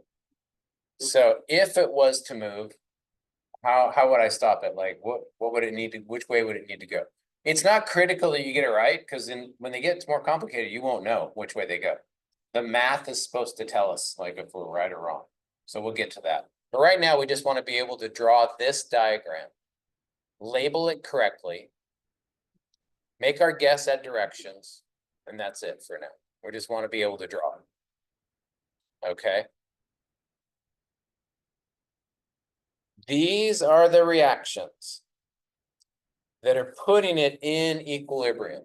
So if it was to move, how would I stop it? Like what would it need to? Which way would it need to go? It's not critical that you get it right, because when they get more complicated, you won't know which way they go. The math is supposed to tell us like if we're right or wrong. So we'll get to that. But right now, we just want to be able to draw this diagram, label it correctly, make our guess at directions, and that's it for now. We just want to be able to draw it. Okay. These are the reactions that are putting it in equilibrium,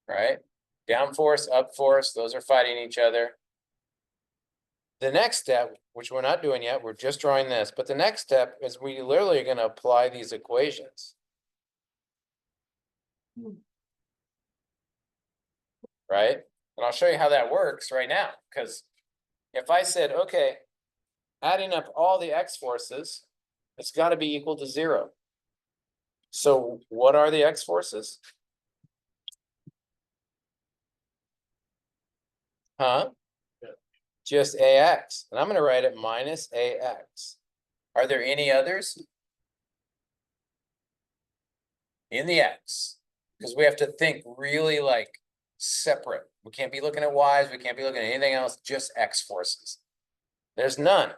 right? Down force, up force, those are fighting each other. The next step, which we're not doing yet, we're just drawing this, but the next step is we literally are going to apply these equations. Right? And I'll show you how that works right now, because if I said, okay, adding up all the X forces, it's got to be equal to 0. So what are the X forces? Huh? Just AX. And I'm going to write it minus AX. Are there any others? In the X. Because we have to think really like separate. We can't be looking at Y's. We can't be looking at anything else, just X forces. There's none.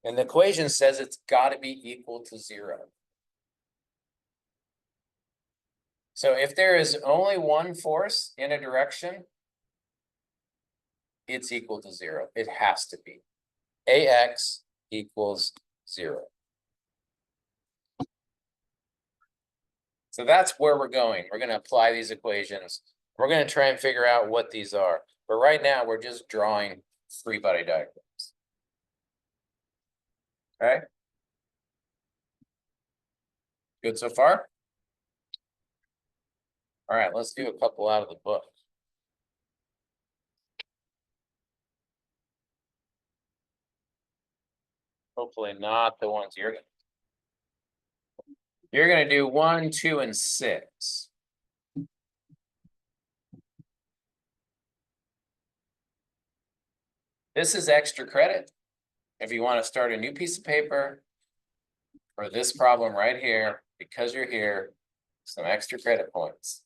And the equation says it's got to be equal to 0. So if there is only one force in a direction, it's equal to 0. It has to be. AX equals 0. So that's where we're going. We're going to apply these equations. We're going to try and figure out what these are. But right now, we're just drawing free body diagrams. Okay? Good so far? All right, let's do a couple out of the book. Hopefully not the ones you're going to. You're going to do 1, 2, and 6. This is extra credit. If you want to start a new piece of paper for this problem right here, because you're here, some extra credit points.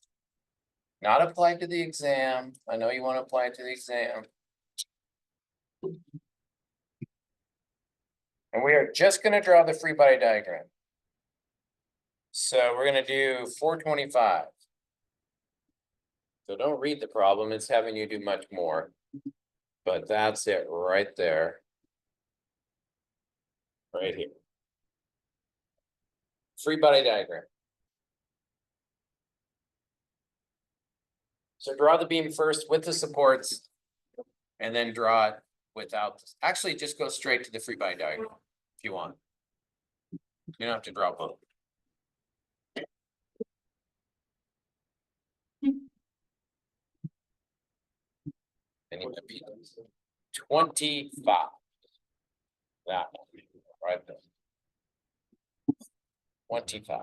Not applied to the exam. I know you want to apply it to the exam. And we are just going to draw the free body diagram. So we're going to do 425. So don't read the problem. It's having you do much more. But that's it right there. Right here. Free body diagram. So draw the beam first with the supports, and then draw it without. Actually, just go straight to the free body diagram if you want. You don't have to draw both. Any opinions? 25. That one, right there. 25.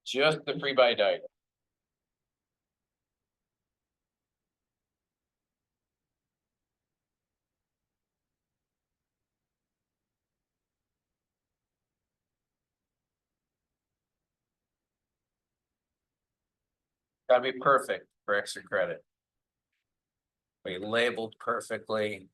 Just the free body diagram. Gotta be perfect for extra credit. We labeled perfectly.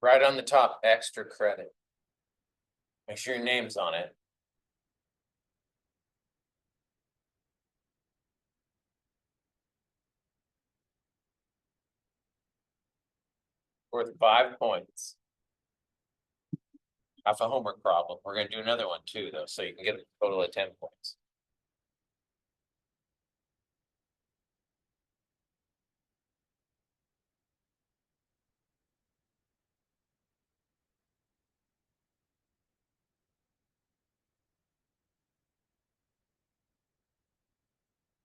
Right on the top, extra credit. Make sure your name's on it. Worth 5 points. Half a homework problem. We're gonna do another one too, though, so you can get a total of 10 points.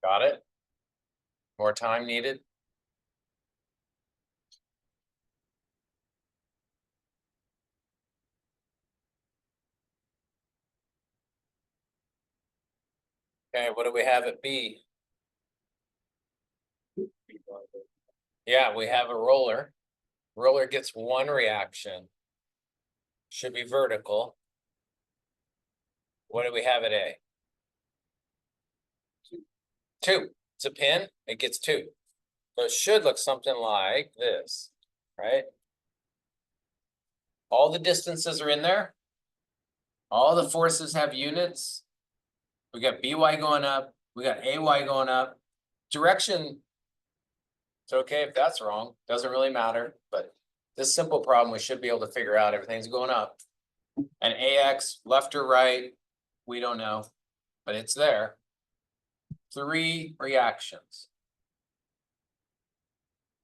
Got it? More time needed? Okay, what do we have at B? Yeah, we have a roller. Roller gets one reaction. Should be vertical. What do we have at A? 2. It's a pin, it gets 2. So it should look something like this, right? All the distances are in there. All the forces have units. We got BY going up, we got AY going up. Direction, it's okay if that's wrong, doesn't really matter, but this simple problem, we should be able to figure out everything's going up. And AX, left or right, we don't know, but it's there. 3 reactions.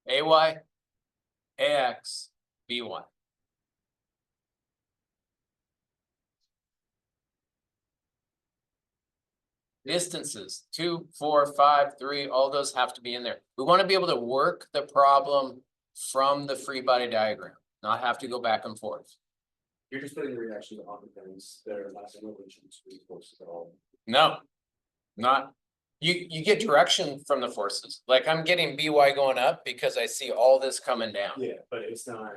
AY, AX, BY. Distances, 2, 4, 5, 3, all those have to be in there. We want to be able to work the problem from the free body diagram, not have to go back and forth. You're just putting the reactions on the things that are not in relation to the forces at all. No, not, you get direction from the forces, like I'm getting BY going up because I see all this coming down. Yeah, but it's not.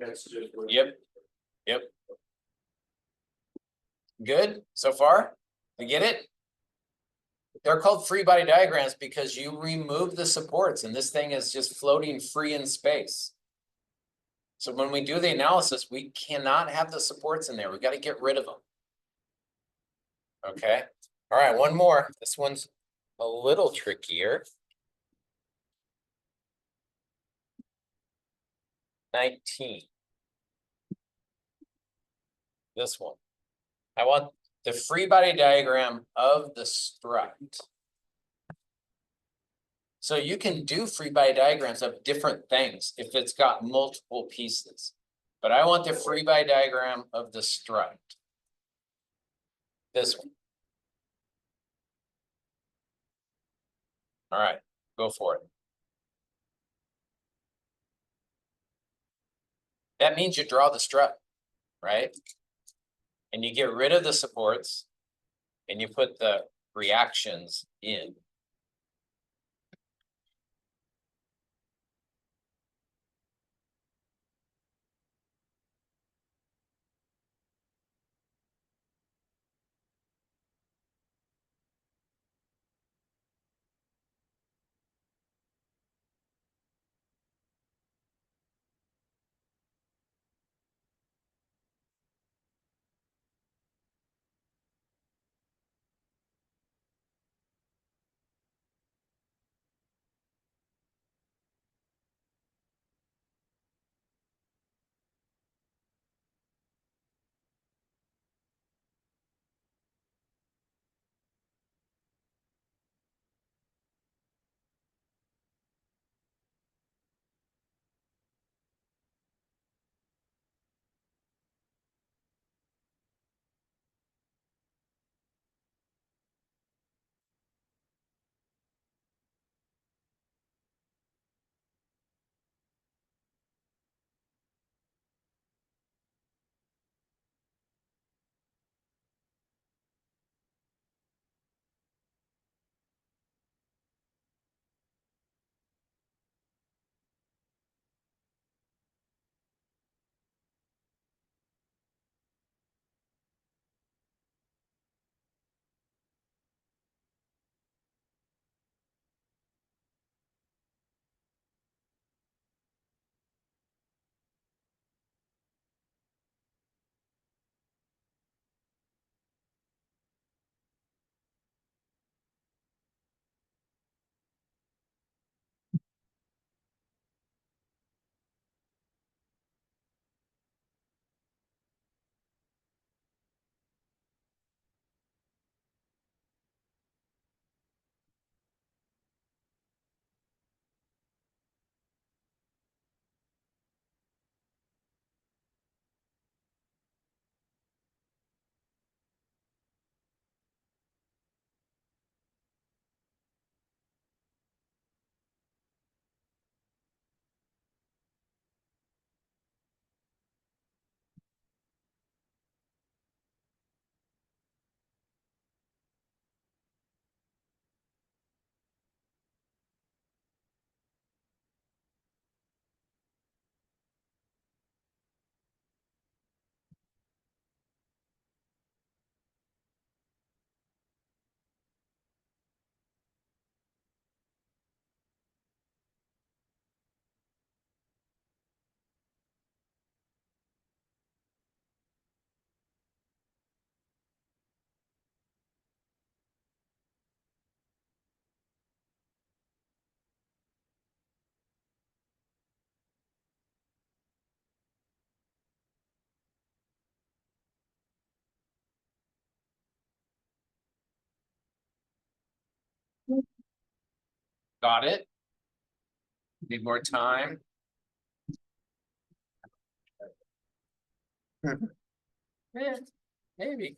That's just. Yep. Good so far? You get it? They're called free body diagrams because you remove the supports and this thing is just floating free in space. So when we do the analysis, we cannot have the supports in there. We got to get rid of them. Okay, all right, one more. This one's a little trickier. 19. This one. I want the free body diagram of the strut. So you can do free body diagrams of different things if it's got multiple pieces. But I want the free body diagram of the strut. This one. All right, go for it. That means you draw the strut, right? And you get rid of the supports and you put the reactions in. Got it? Need more time? Yeah, maybe.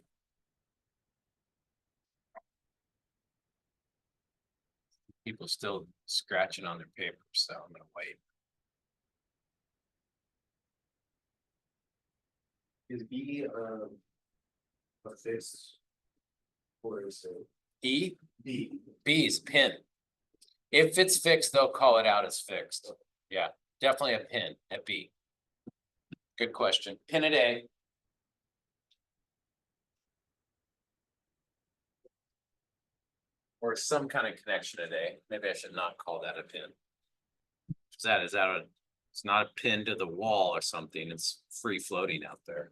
People still scratching on their paper, so I'm gonna wait. Is B, a fixed? Or is it E, B? B's pin. If it's fixed, they'll call it out as fixed. Yeah, definitely a pin at B. Good question. Pin at A. Or some kind of connection at A. Maybe I should not call that a pin. Is that a, it's not a pin to the wall or something. It's free floating out there.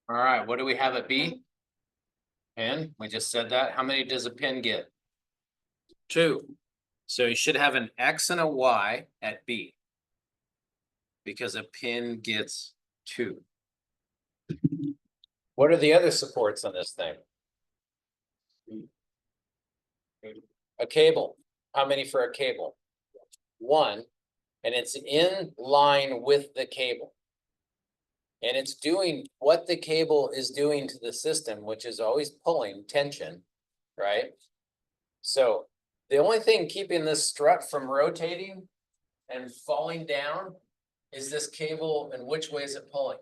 All right, what do we have at B? Pin, we just said that. How many does a pin get? 2. So you should have an X and a Y at B. Because a pin gets 2. What are the other supports on this thing? A cable. How many for a cable? 1, and it's in line with the cable. And it's doing what the cable is doing to the system, which is always pulling tension, right? So the only thing keeping this strut from rotating and falling down is this cable, and which way is it pulling?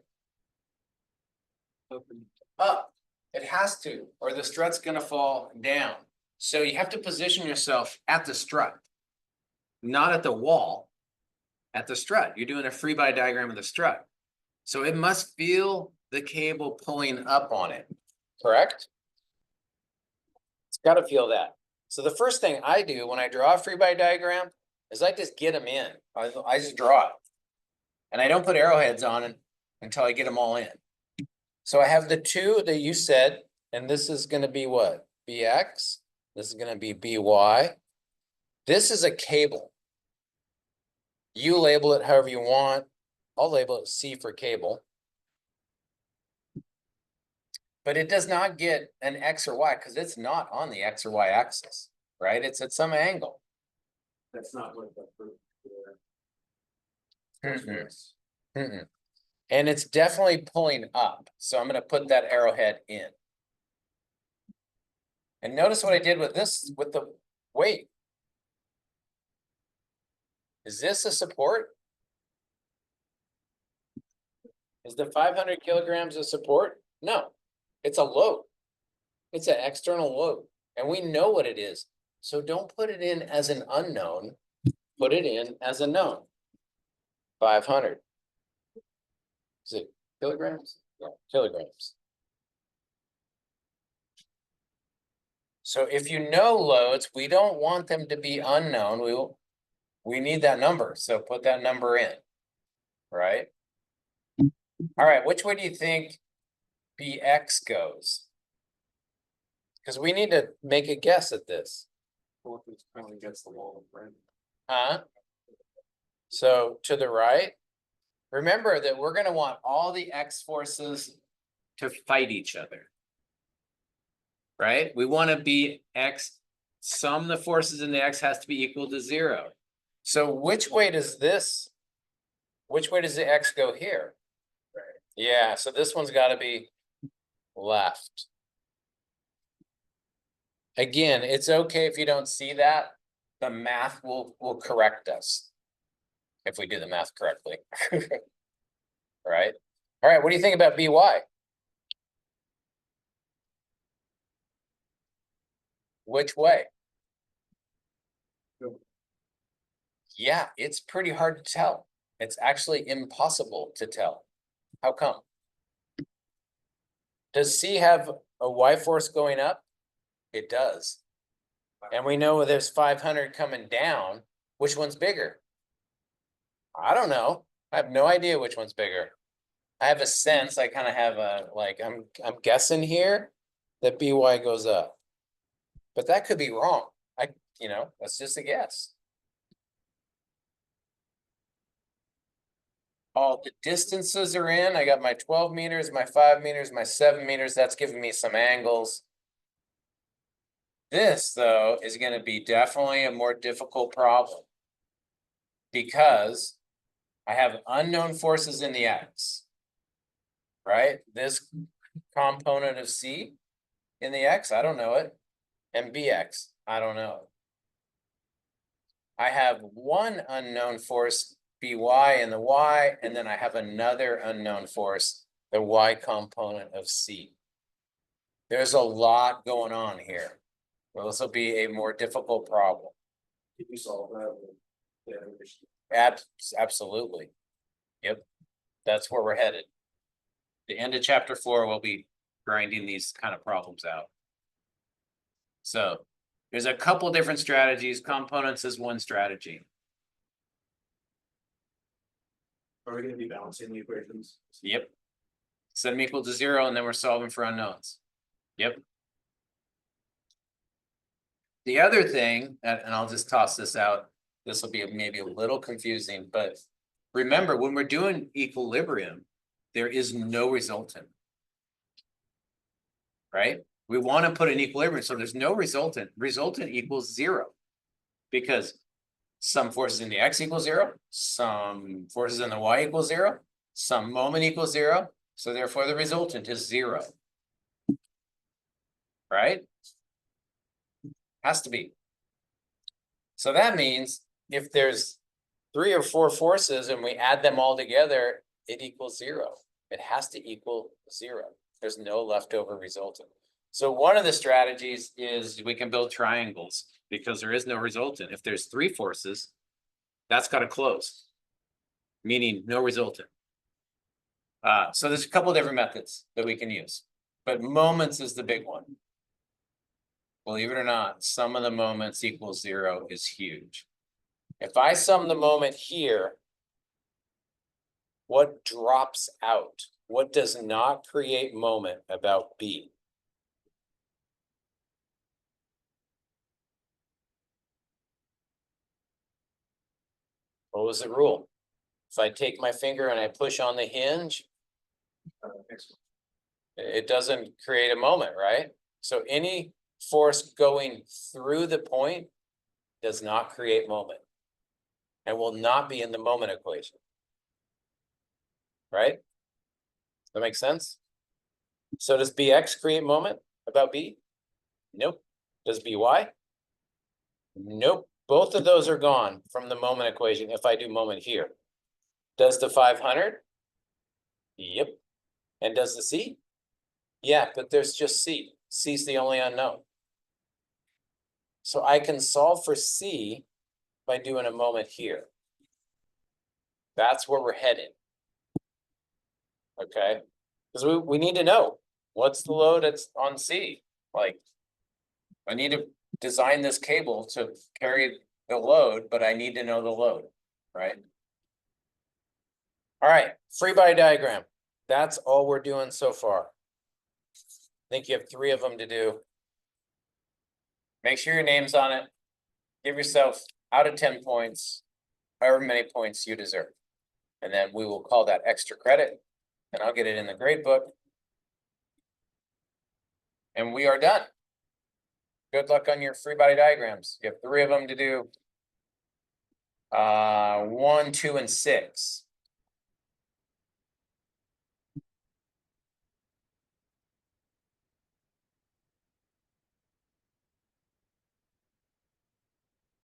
Up. It has to, or the strut's gonna fall down. So you have to position yourself at the strut, not at the wall, at the strut. You're doing a free body diagram of the strut. So it must feel the cable pulling up on it, correct? It's gotta feel that. So the first thing I do when I draw a free body diagram is I just get them in. I just draw it. And I don't put arrowheads on it until I get them all in. So I have the 2 that you said, and this is gonna be what? BX, this is gonna be BY. This is a cable. You label it however you want. I'll label it C for cable. But it does not get an X or Y because it's not on the X or Y axis, right? It's at some angle. That's not what the. Mm-mm. And it's definitely pulling up. So I'm gonna put that arrowhead in. And notice what I did with this, with the weight. Is this a support? Is the 500 kilograms a support? No, it's a load. It's an external load, and we know what it is. So don't put it in as an unknown, put it in as a known. 500. Is it kilograms? Yeah, kilograms. So if you know loads, we don't want them to be unknown. We need that number, so put that number in, right? All right, which way do you think BX goes? Because we need to make a guess at this. Well, if it's going against the wall, right? Huh? So to the right, remember that we're gonna want all the X forces to fight each other. Right? We wanna be X, sum the forces in the X has to be equal to 0. So which way does the X go here? Right. Yeah, so this one's gotta be left. Again, it's okay if you don't see that. The math will correct us. If we do the math correctly. Right? All right, what do you think about BY? Which way? Go. Yeah, it's pretty hard to tell. It's actually impossible to tell. How come? Does C have a Y force going up? It does. And we know there's 500 coming down. Which one's bigger? I don't know. I have no idea which one's bigger. I have a sense, I kind of have a, like, I'm guessing here that BY goes up. But that could be wrong. That's just a guess. All the distances are in. I got my 12 meters, my 5 meters, my 7 meters. That's giving me some angles. This, though, is going to be definitely a more difficult problem. Because I have unknown forces in the X. Right? This component of C in the X, I don't know it. And BX, I don't know it. I have one unknown force, By in the Y, and then I have another unknown force, the Y component of C. There's a lot going on here. Well, this will be a more difficult problem. If you solve that. Yeah. Absolutely. Yep. That's where we're headed. The end of chapter 4 will be grinding these kind of problems out. So there's a couple different strategies. Components is one strategy. Are we gonna be balancing the equations? Yep. Set them equal to 0, and then we're solving for unknowns. Yep. The other thing, and I'll just toss this out, this will be maybe a little confusing, but remember, when we're doing equilibrium, there is no resultant. Right? We want to put an equilibrium, so there's no resultant. Resultant equals 0. Because some forces in the X equals 0, some forces in the Y equals 0, some moment equals 0, so therefore the resultant is 0. Right? Has to be. So that means if there's 3 or 4 forces and we add them all together, it equals 0. It has to equal 0. There's no leftover resultant. So one of the strategies is we can build triangles because there is no resultant. If there's 3 forces, that's got to close, meaning no resultant. So there's a couple different methods that we can use, but moments is the big one. Believe it or not, sum of the moments equals 0 is huge. If I sum the moment here, what drops out? What does not create moment about B? What was the rule? If I take my finger and I push on the hinge, Excellent. it doesn't create a moment, right? So any force going through the point does not create moment and will not be in the moment equation. Right? That makes sense? So does BX create moment about B? Nope. Does BY? Nope. Both of those are gone from the moment equation if I do moment here. Does the 500? Yep. And does the C? Yeah, but there's just C. C's the only unknown. So I can solve for C by doing a moment here. That's where we're headed. Okay? Because we need to know what's the load that's on C. Like, I need to design this cable to carry the load, but I need to know the load, right? All right, free body diagram. That's all we're doing so far. I think you have 3 of them to do. Make sure your name's on it. Give yourself out of 10 points, however many points you deserve. And then we will call that extra credit, and I'll get it in the grade book. And we are done. Good luck on your free body diagrams. You have 3 of them to do. 1, 2, and 6.